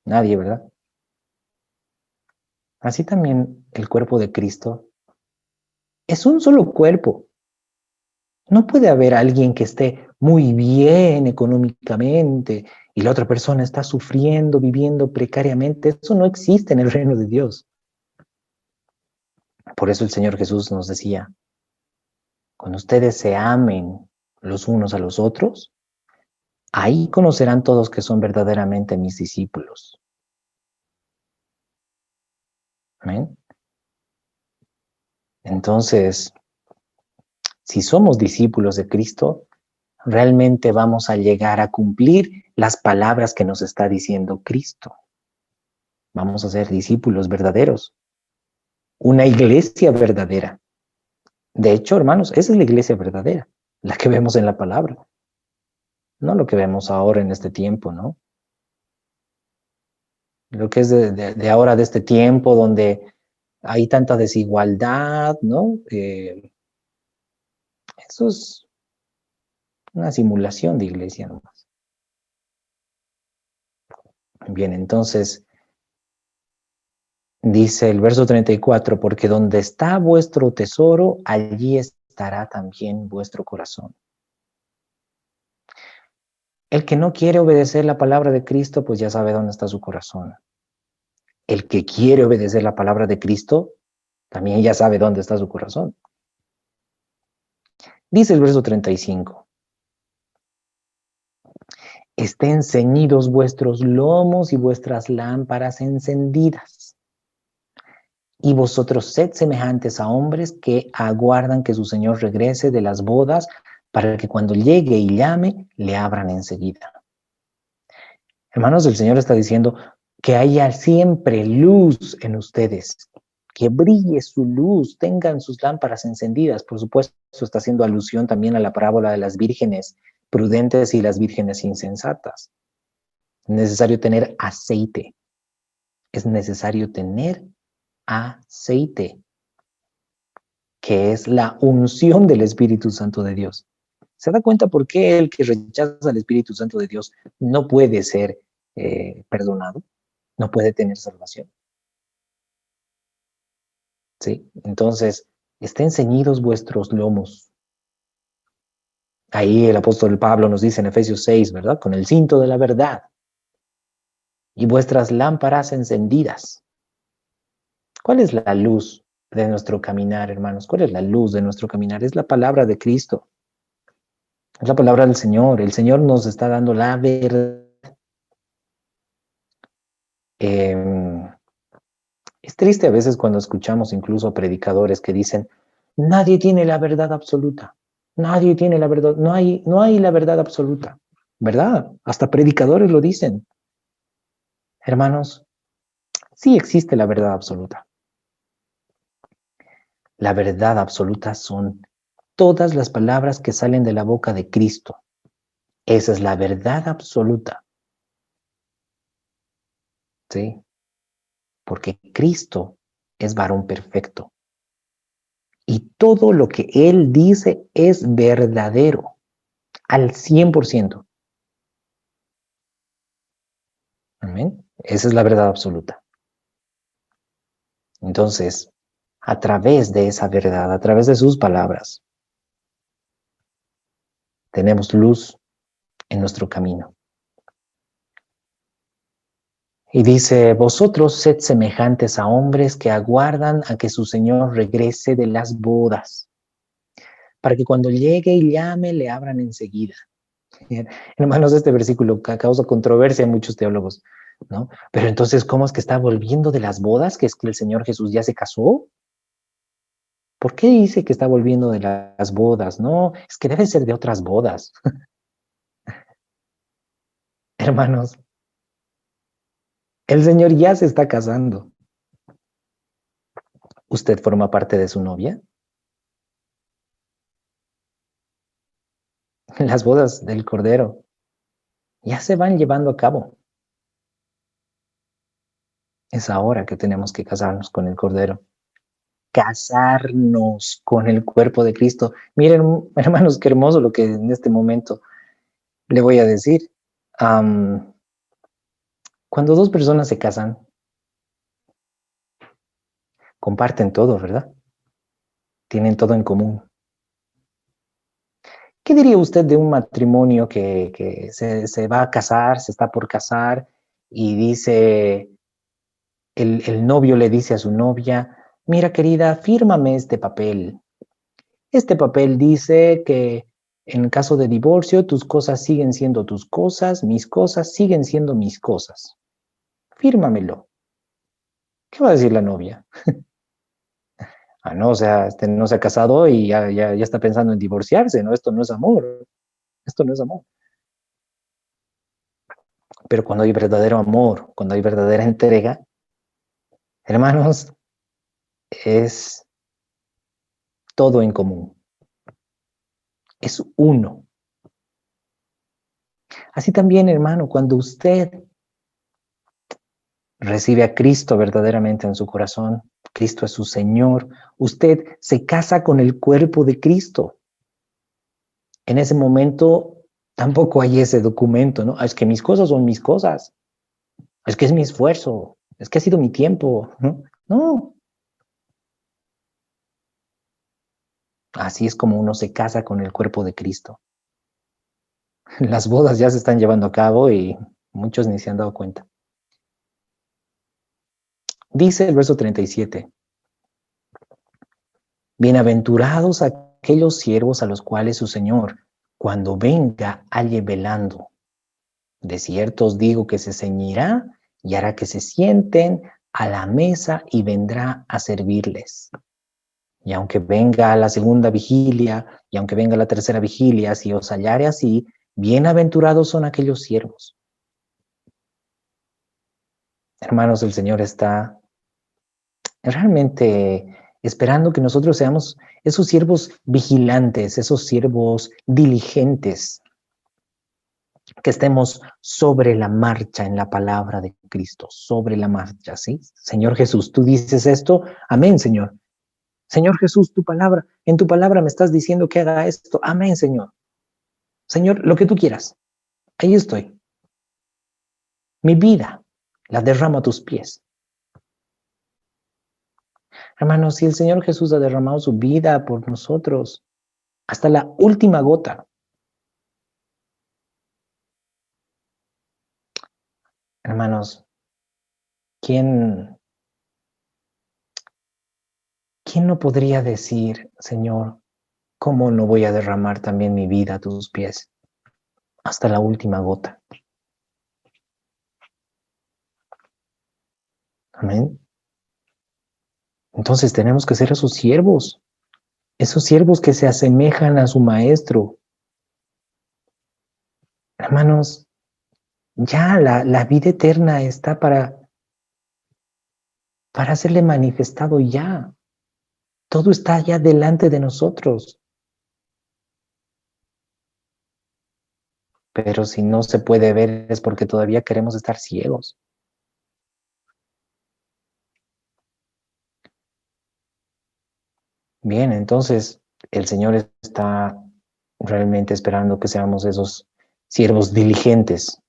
S1: Nadie, ¿verdad? Así también el cuerpo de Cristo es un solo cuerpo. No puede haber alguien que esté muy bien económicamente y la otra persona está sufriendo, viviendo precariamente. Eso no existe en el reino de Dios. Por eso el Señor Jesús nos decía, cuando ustedes se amen los unos a los otros, ahí conocerán todos que son verdaderamente mis discípulos. ¿Amén? Entonces, si somos discípulos de Cristo, realmente vamos a llegar a cumplir las palabras que nos está diciendo Cristo. Vamos a ser discípulos verdaderos, una iglesia verdadera. De hecho, hermanos, esa es la iglesia verdadera, la que vemos en la palabra, no lo que vemos ahora en este tiempo, ¿no? Lo que es de ahora, de este tiempo, donde hay tanta desigualdad, ¿no? Eso es una simulación de iglesia nomás. Bien, entonces, dice el verso 34, porque donde está vuestro tesoro, allí estará también vuestro corazón. El que no quiere obedecer la palabra de Cristo, pues ya sabe dónde está su corazón. El que quiere obedecer la palabra de Cristo, también ya sabe dónde está su corazón. Dice el verso 35. Estén ceñidos vuestros lomos y vuestras lámparas encendidas. Y vosotros sed semejantes a hombres que aguardan que su Señor regrese de las bodas para que cuando llegue y llame, le abran enseguida. Hermanos, el Señor está diciendo que haya siempre luz en ustedes, que brille su luz, tengan sus lámparas encendidas. Por supuesto, está haciendo alusión también a la parábola de las vírgenes prudentes y las vírgenes insensatas. Es necesario tener aceite. Es necesario tener aceite, que es la unción del Espíritu Santo de Dios. ¿Se da cuenta por qué el que rechaza al Espíritu Santo de Dios no puede ser perdonado? No puede tener salvación. ¿Sí? Entonces, estén ceñidos vuestros lomos. Ahí el apóstol Pablo nos dice en Efesios 6, ¿verdad? Con el cinto de la verdad. Y vuestras lámparas encendidas. ¿Cuál es la luz de nuestro caminar, hermanos? ¿Cuál es la luz de nuestro caminar? Es la palabra de Cristo. Es la palabra del Señor. El Señor nos está dando la verdad. Es triste a veces cuando escuchamos incluso a predicadores que dicen, nadie tiene la verdad absoluta. Nadie tiene la verdad. No hay la verdad absoluta. ¿Verdad? Hasta predicadores lo dicen. Hermanos, sí existe la verdad absoluta. La verdad absoluta son todas las palabras que salen de la boca de Cristo. Esa es la verdad absoluta. ¿Sí? Porque Cristo es varón perfecto. Y todo lo que Él dice es verdadero, al 100%. Amén. Esa es la verdad absoluta. Entonces, a través de esa verdad, a través de sus palabras, tenemos luz en nuestro camino. Y dice, vosotros sed semejantes a hombres que aguardan a que su Señor regrese de las bodas, para que cuando llegue y llame, le abran enseguida. Hermanos, este versículo causa controversia a muchos teólogos, ¿no? Pero entonces, ¿cómo es que está volviendo de las bodas? ¿Que es que el Señor Jesús ya se casó? ¿Por qué dice que está volviendo de las bodas? No, es que debe ser de otras bodas. Hermanos, el Señor ya se está casando. ¿Usted forma parte de su novia? Las bodas del Cordero ya se van llevando a cabo. Es ahora que tenemos que casarnos con el Cordero. Casarnos con el cuerpo de Cristo. Miren, hermanos, qué hermoso lo que en este momento le voy a decir. Cuando dos personas se casan, comparten todo, ¿verdad? Tienen todo en común. ¿Qué diría usted de un matrimonio que se va a casar, se está por casar y dice, el novio le dice a su novia, mira querida, fírmame este papel. Este papel dice que en caso de divorcio tus cosas siguen siendo tus cosas, mis cosas siguen siendo mis cosas. Fírmamelo. ¿Qué va a decir la novia? Ah, no, o sea, no se ha casado y ya está pensando en divorciarse, ¿no? Esto no es amor. Esto no es amor. Pero cuando hay verdadero amor, cuando hay verdadera entrega, hermanos, es todo en común. Es uno. Así también, hermano, cuando usted recibe a Cristo verdaderamente en su corazón, Cristo es su Señor, usted se casa con el cuerpo de Cristo. En ese momento tampoco hay ese documento, ¿no? Es que mis cosas son mis cosas, es que es mi esfuerzo, es que ha sido mi tiempo, ¿no? No, así es como uno se casa con el cuerpo de Cristo. Las bodas ya se están llevando a cabo y muchos ni se han dado cuenta. Dice el verso 37, bienaventurados aquellos siervos a los cuales su Señor, cuando venga, halle velando. De cierto os digo que se ceñirá y hará que se sienten a la mesa y vendrá a servirles. Y aunque venga la segunda vigilia, y aunque venga la tercera vigilia, si os hallare así, bienaventurados son aquellos siervos. Hermanos, el Señor está realmente esperando que nosotros seamos esos siervos vigilantes, esos siervos diligentes, que estemos sobre la marcha en la palabra de Cristo, sobre la marcha, ¿sí? Señor Jesús, tú dices esto, amén, Señor. Señor Jesús, en tu palabra me estás diciendo que haga esto, amén, Señor. Señor, lo que tú quieras, ahí estoy. Mi vida la derramo a tus pies. Hermanos, si el Señor Jesús ha derramado su vida por nosotros hasta la última gota, hermanos, ¿quién ¿quién no podría decir, Señor, cómo no voy a derramar también mi vida a tus pies hasta la última gota? Amén. Entonces tenemos que ser esos siervos que se asemejan a su maestro. Hermanos, ya la vida eterna está para serle manifestado ya. Todo está ya delante de nosotros. Pero si no se puede ver es porque todavía queremos estar ciegos. Bien, entonces el Señor está realmente esperando que seamos esos siervos diligentes.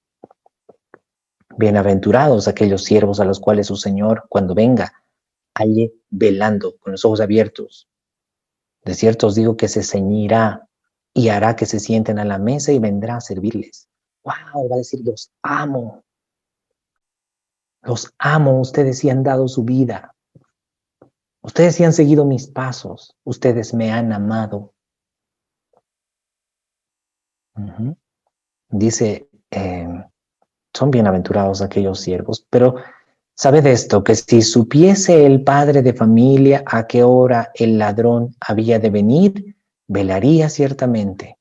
S1: Bienaventurados aquellos siervos a los cuales su Señor, cuando venga, halle velando con los ojos abiertos. De cierto os digo que se ceñirá y hará que se sienten a la mesa y vendrá a servirles. ¡Wow! Va a decir, los amo, ustedes sí han dado su vida. Ustedes sí han seguido mis pasos, ustedes me han amado. Dice, son bienaventurados aquellos siervos, pero sabed esto, que si supiese el padre de familia a qué hora el ladrón había de venir, velaría ciertamente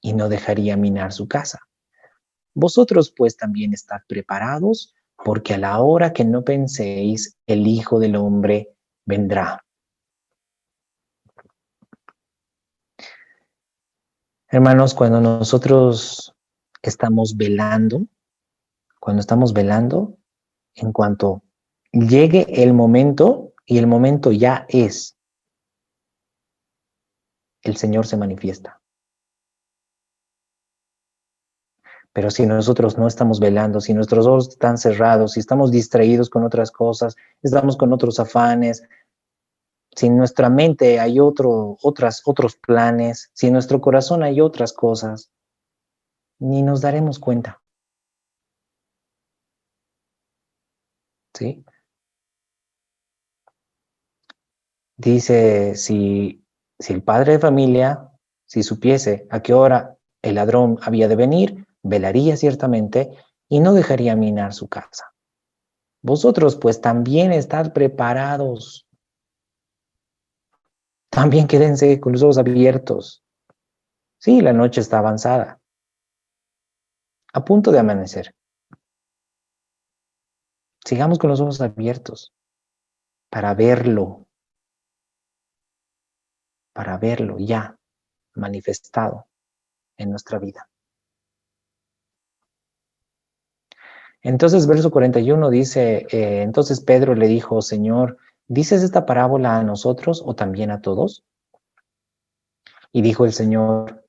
S1: y no dejaría minar su casa. Vosotros pues también estad preparados, porque a la hora que no penséis, el Hijo del Hombre vendrá. Hermanos, cuando nosotros estamos velando, en cuanto llegue el momento, y el momento ya es, el Señor se manifiesta. Pero si nosotros no estamos velando, si nuestros ojos están cerrados, si estamos distraídos con otras cosas, estamos con otros afanes, si en nuestra mente hay otros planes, si en nuestro corazón hay otras cosas, ni nos daremos cuenta. ¿Sí? Dice, si el padre de familia, si supiese a qué hora el ladrón había de venir, velaría ciertamente y no dejaría minar su casa. Vosotros pues también estad preparados. También quédense con los ojos abiertos. Sí, la noche está avanzada, a punto de amanecer. Sigamos con los ojos abiertos para verlo ya manifestado en nuestra vida. Entonces, verso 41 dice, entonces Pedro le dijo, Señor, ¿dices esta parábola a nosotros o también a todos? Y dijo el Señor,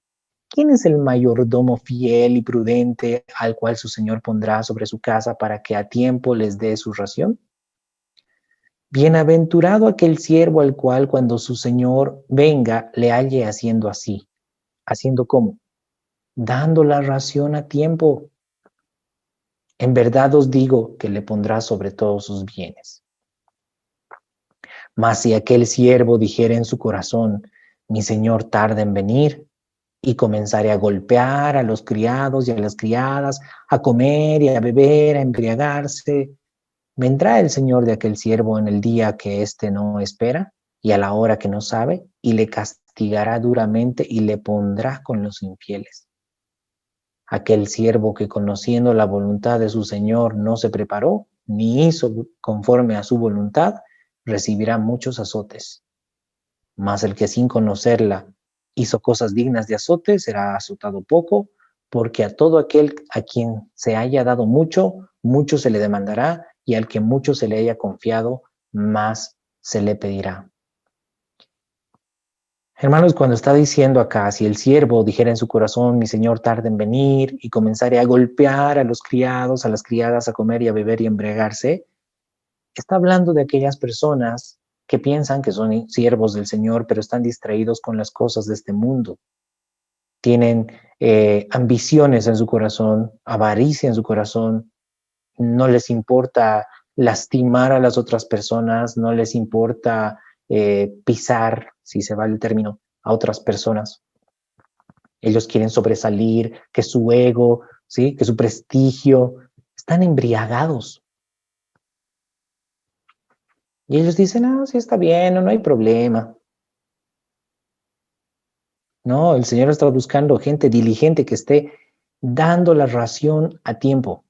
S1: ¿quién es el mayordomo fiel y prudente al cual su Señor pondrá sobre su casa para que a tiempo les dé su ración? Bienaventurado aquel siervo al cual cuando su Señor venga le halle haciendo así. ¿Haciendo cómo? Dando la ración a tiempo. En verdad os digo que le pondrá sobre todos sus bienes. Mas si aquel siervo dijere en su corazón, mi señor tarda en venir, y comenzare a golpear a los criados y a las criadas, a comer y a beber, a embriagarse, vendrá el señor de aquel siervo en el día que éste no espera y a la hora que no sabe, y le castigará duramente y le pondrá con los infieles. Aquel siervo que conociendo la voluntad de su señor no se preparó, ni hizo conforme a su voluntad, recibirá muchos azotes. Mas el que sin conocerla hizo cosas dignas de azote será azotado poco, porque a todo aquel a quien se haya dado mucho, mucho se le demandará, y al que mucho se le haya confiado, más se le pedirá. Hermanos, cuando está diciendo acá, si el siervo dijera en su corazón, mi señor tarda en venir, y comenzare a golpear a los criados, a las criadas, a comer y a beber y a embriagarse, está hablando de aquellas personas que piensan que son siervos del Señor, pero están distraídos con las cosas de este mundo. Tienen ambiciones en su corazón, avaricia en su corazón, no les importa lastimar a las otras personas, no les importa pisar, si se vale el término, a otras personas. Ellos quieren sobresalir, que su ego, ¿sí? Que su prestigio. Están embriagados. Y ellos dicen, ah, sí está bien, no hay problema. No, el Señor está buscando gente diligente que esté dando la ración a tiempo,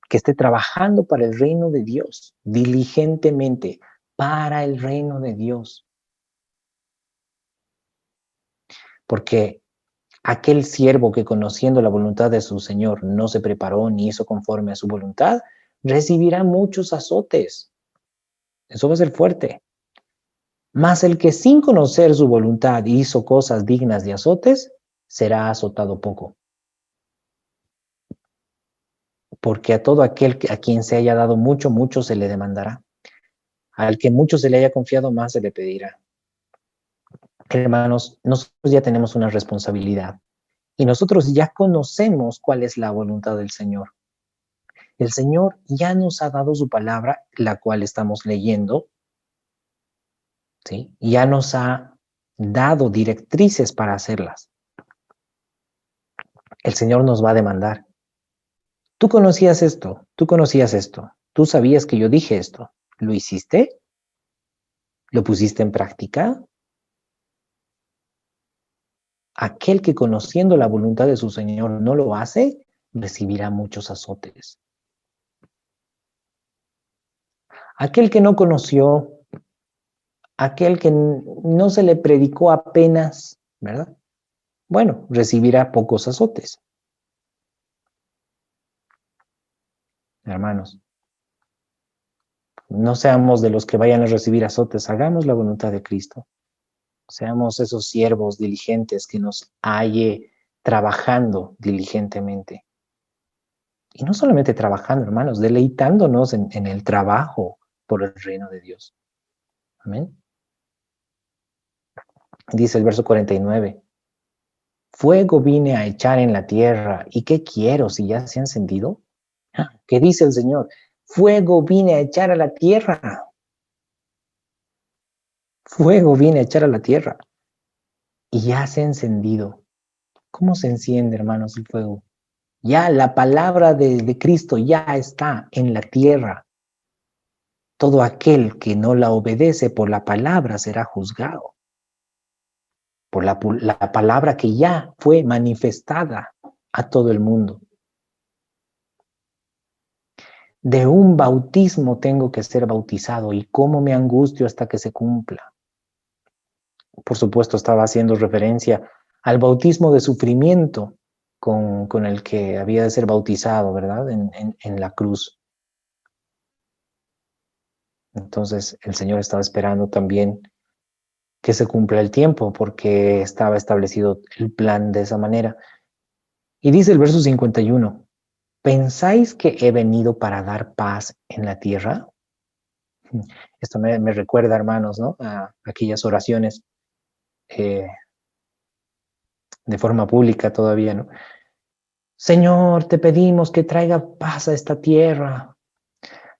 S1: que esté trabajando para el reino de Dios, diligentemente, para el reino de Dios. Porque aquel siervo que conociendo la voluntad de su Señor no se preparó ni hizo conforme a su voluntad, recibirá muchos azotes. Eso va a ser fuerte. Mas el que sin conocer su voluntad hizo cosas dignas de azotes, será azotado poco. Porque a todo aquel a quien se haya dado mucho, mucho se le demandará. Al que mucho se le haya confiado, más se le pedirá. Hermanos, nosotros ya tenemos una responsabilidad y nosotros ya conocemos cuál es la voluntad del Señor. El Señor ya nos ha dado su palabra, la cual estamos leyendo, ¿sí? Ya nos ha dado directrices para hacerlas. El Señor nos va a demandar. Tú conocías esto, tú sabías que yo dije esto. ¿Lo hiciste? ¿Lo pusiste en práctica? Aquel que conociendo la voluntad de su Señor no lo hace, recibirá muchos azotes. Aquel que no conoció, aquel que no se le predicó apenas, ¿verdad? Bueno, recibirá pocos azotes. Hermanos, no seamos de los que vayan a recibir azotes, hagamos la voluntad de Cristo. Seamos esos siervos diligentes que nos halle trabajando diligentemente. Y no solamente trabajando, hermanos, deleitándonos en el trabajo por el reino de Dios. Amén. Dice el verso 49. Fuego vine a echar en la tierra, ¿y qué quiero si ya se ha encendido? ¿Qué dice el Señor? Fuego vine a echar a la tierra. Fuego vine a echar a la tierra. Y ya se ha encendido. ¿Cómo se enciende, hermanos, el fuego? Ya la palabra de Cristo ya está en la tierra. Todo aquel que no la obedece por la palabra será juzgado. Por la palabra que ya fue manifestada a todo el mundo. De un bautismo tengo que ser bautizado y cómo me angustio hasta que se cumpla. Por supuesto, estaba haciendo referencia al bautismo de sufrimiento con el que había de ser bautizado, ¿verdad? En la cruz. Entonces, el Señor estaba esperando también que se cumpla el tiempo porque estaba establecido el plan de esa manera. Y dice el verso 51, ¿pensáis que he venido para dar paz en la tierra? Esto me recuerda, hermanos, ¿no? A aquellas oraciones de forma pública todavía, ¿no? Señor, te pedimos que traiga paz a esta tierra.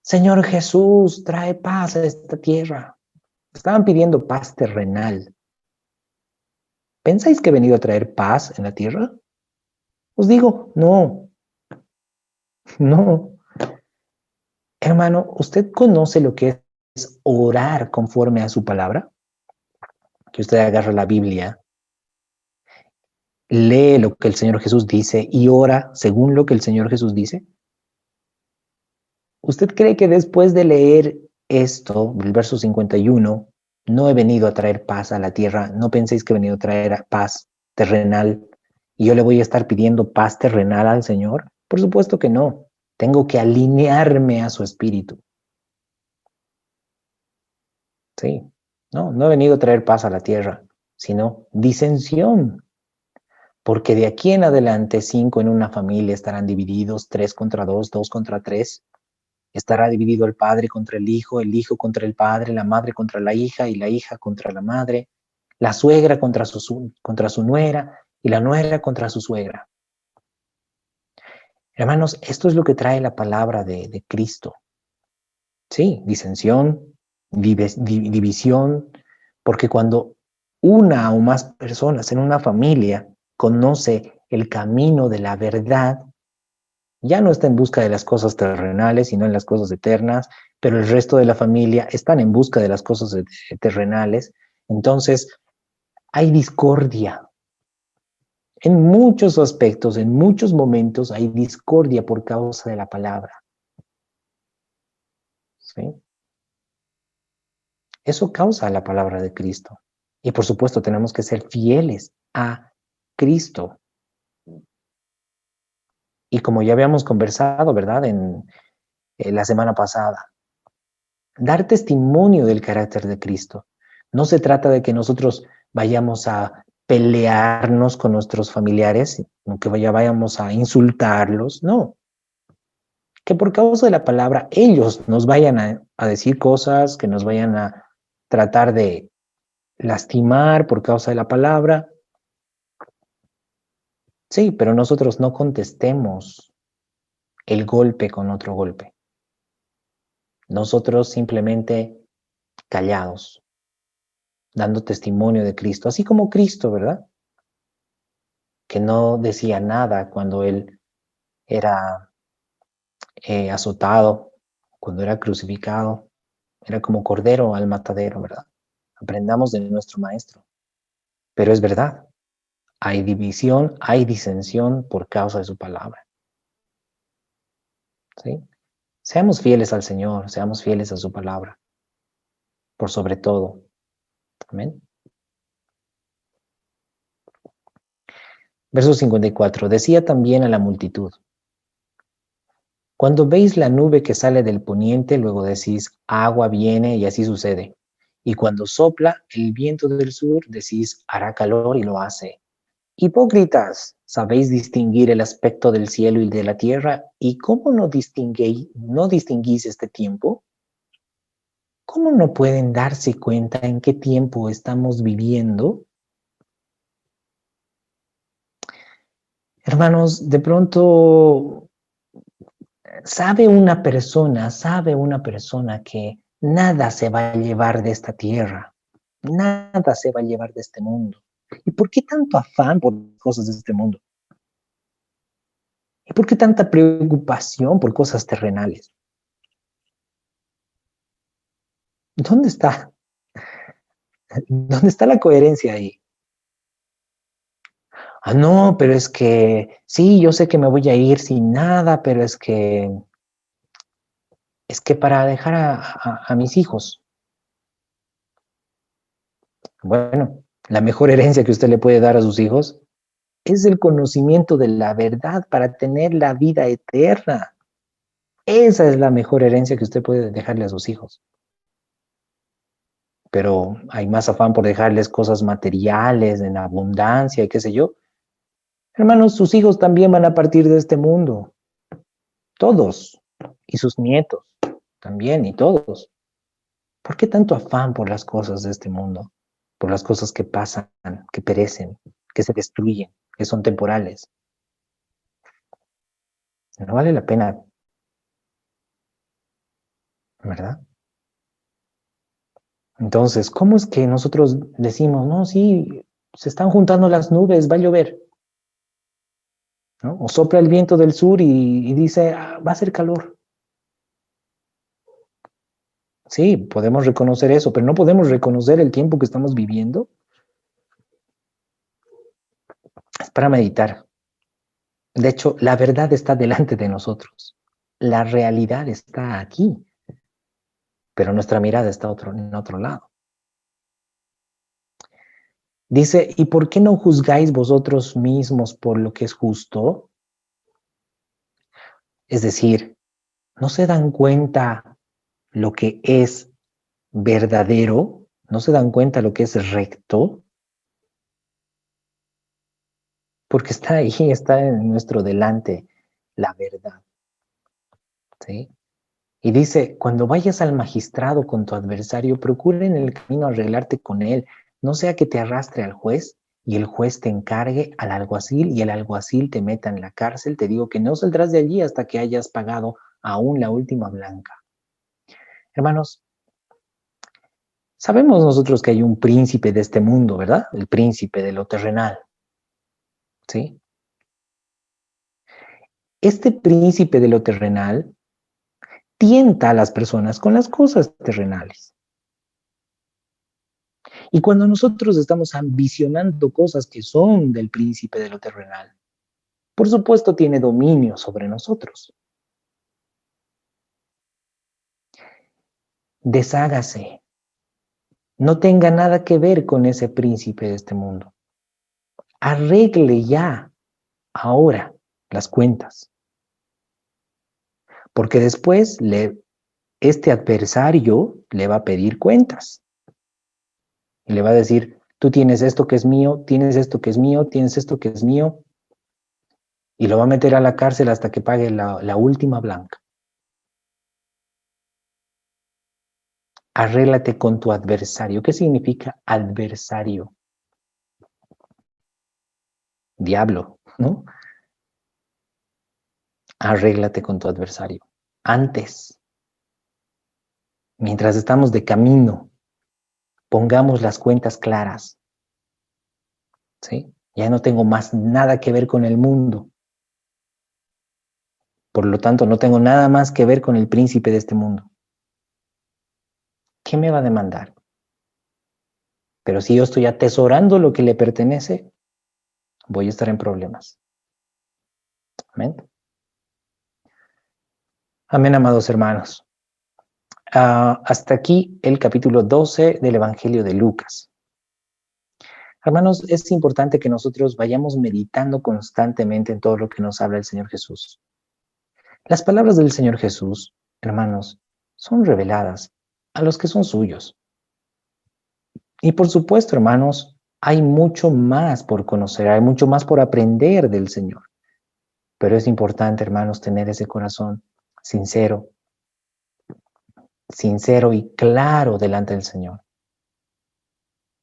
S1: Señor Jesús, trae paz a esta tierra. Estaban pidiendo paz terrenal. ¿Pensáis que he venido a traer paz en la tierra? Os digo, no, no. Hermano, ¿usted conoce lo que es orar conforme a su palabra? Que usted agarra la Biblia, lee lo que el Señor Jesús dice y ora según lo que el Señor Jesús dice. ¿Usted cree que después de leer esto, el verso 51, no he venido a traer paz a la tierra? ¿No penséis que he venido a traer paz terrenal y yo le voy a estar pidiendo paz terrenal al Señor? Por supuesto que no. Tengo que alinearme a su espíritu. Sí, no he venido a traer paz a la tierra, sino disensión. Porque de aquí en adelante 5 en una familia estarán divididos, 3 contra 2, 2 contra 3. Estará dividido el padre contra el hijo contra el padre, la madre contra la hija y la hija contra la madre, la suegra contra su nuera y la nuera contra su suegra. Hermanos, esto es lo que trae la palabra de Cristo. Sí, disensión, división, Porque cuando una o más personas en una familia conoce el camino de la verdad, ya no está en busca de las cosas terrenales, sino en las cosas eternas, pero el resto de la familia están en busca de las cosas terrenales. Entonces, hay discordia. En muchos aspectos, en muchos momentos, hay discordia por causa de la palabra. ¿Sí? Eso causa la palabra de Cristo. Y por supuesto, tenemos que ser fieles a Cristo. Y como ya habíamos conversado, ¿verdad? En la semana pasada, dar testimonio del carácter de Cristo. No se trata de que nosotros vayamos a pelearnos con nuestros familiares, no que vayamos a insultarlos, no. Que por causa de la palabra ellos nos vayan a decir cosas, que nos vayan a tratar de lastimar por causa de la palabra. Sí, pero nosotros no contestemos el golpe con otro golpe. Nosotros simplemente callados, dando testimonio de Cristo, así como Cristo, ¿verdad? Que no decía nada cuando él era azotado, cuando era crucificado, era como cordero al matadero, ¿verdad? Aprendamos de nuestro maestro. Pero es verdad, hay división, hay disensión por causa de su palabra. ¿Sí? Seamos fieles al Señor, seamos fieles a su palabra, por sobre todo. Amén. Verso 54. Decía también a la multitud: cuando veis la nube que sale del poniente, luego decís, agua viene, y así sucede. Y cuando sopla el viento del sur, decís, hará calor, y lo hace. Hipócritas, sabéis distinguir el aspecto del cielo y de la tierra, ¿y cómo no distinguís este tiempo? ¿Cómo no pueden darse cuenta en qué tiempo estamos viviendo? Hermanos, de pronto sabe una persona que nada se va a llevar de esta tierra, nada se va a llevar de este mundo. ¿Y por qué tanto afán por cosas de este mundo? ¿Y por qué tanta preocupación por cosas terrenales? ¿Dónde está? ¿Dónde está la coherencia ahí? Ah, no, pero es que sí, yo sé que me voy a ir sin nada, pero es que para dejar a mis hijos. Bueno, la mejor herencia que usted le puede dar a sus hijos es el conocimiento de la verdad para tener la vida eterna. Esa es la mejor herencia que usted puede dejarle a sus hijos. Pero hay más afán por dejarles cosas materiales, en abundancia y qué sé yo. Hermanos, sus hijos también van a partir de este mundo. Todos. Y sus nietos también, y todos. ¿Por qué tanto afán por las cosas de este mundo? Por las cosas que pasan, que perecen, que se destruyen, que son temporales. No vale la pena, ¿verdad? Entonces, ¿cómo es que nosotros decimos, no, sí, se están juntando las nubes, va a llover, ¿no? O sopla el viento del sur y dice, "Ah, va a ser calor"? Sí, podemos reconocer eso, pero no podemos reconocer el tiempo que estamos viviendo. Es para meditar. De hecho, la verdad está delante de nosotros. La realidad está aquí, pero nuestra mirada está en otro lado. Dice, ¿y por qué no juzgáis vosotros mismos por lo que es justo? Es decir, ¿no se dan cuenta lo que es verdadero? ¿No se dan cuenta lo que es recto? Porque está ahí, está en nuestro delante la verdad. ¿Sí? Y dice, cuando vayas al magistrado con tu adversario, procura en el camino arreglarte con él, no sea que te arrastre al juez y el juez te encargue al alguacil y el alguacil te meta en la cárcel. Te digo que no saldrás de allí hasta que hayas pagado aún la última blanca. Hermanos, Sabemos nosotros que hay un príncipe de este mundo, ¿verdad? El príncipe de lo terrenal, ¿sí? Este príncipe de lo terrenal tienta a las personas con las cosas terrenales. Y cuando nosotros estamos ambicionando cosas que son del príncipe de lo terrenal, por supuesto tiene dominio sobre nosotros. Deshágase. No tenga nada que ver con ese príncipe de este mundo. Arregle ya, ahora, las cuentas. Porque después este adversario le va a pedir cuentas. Y le va a decir, tú tienes esto que es mío, tienes esto que es mío, tienes esto que es mío. Y lo va a meter a la cárcel hasta que pague la última blanca. Arréglate con tu adversario. ¿Qué significa adversario? Diablo, ¿no? Arréglate con tu adversario. Antes, mientras estamos de camino, pongamos las cuentas claras. ¿Sí? Ya no tengo más nada que ver con el mundo. Por lo tanto, no tengo nada más que ver con el príncipe de este mundo. ¿Qué me va a demandar? Pero si yo estoy atesorando lo que le pertenece, voy a estar en problemas. Amén. Amén, amados hermanos. Hasta aquí el capítulo 12 del Evangelio de Lucas. Hermanos, es importante que nosotros vayamos meditando constantemente en todo lo que nos habla el Señor Jesús. Las palabras del Señor Jesús, hermanos, son reveladas a los que son suyos. Y por supuesto, hermanos, hay mucho más por conocer, hay mucho más por aprender del Señor. Pero es importante, hermanos, tener ese corazón sincero y claro delante del Señor.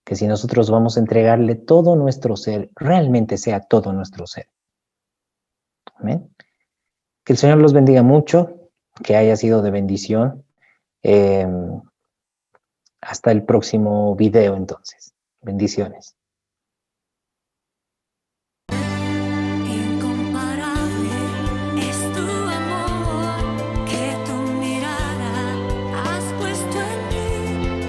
S1: Que si nosotros vamos a entregarle todo nuestro ser, realmente sea todo nuestro ser. Amén. Que el Señor los bendiga mucho, que haya sido de bendición. Hasta el próximo video, entonces. Bendiciones.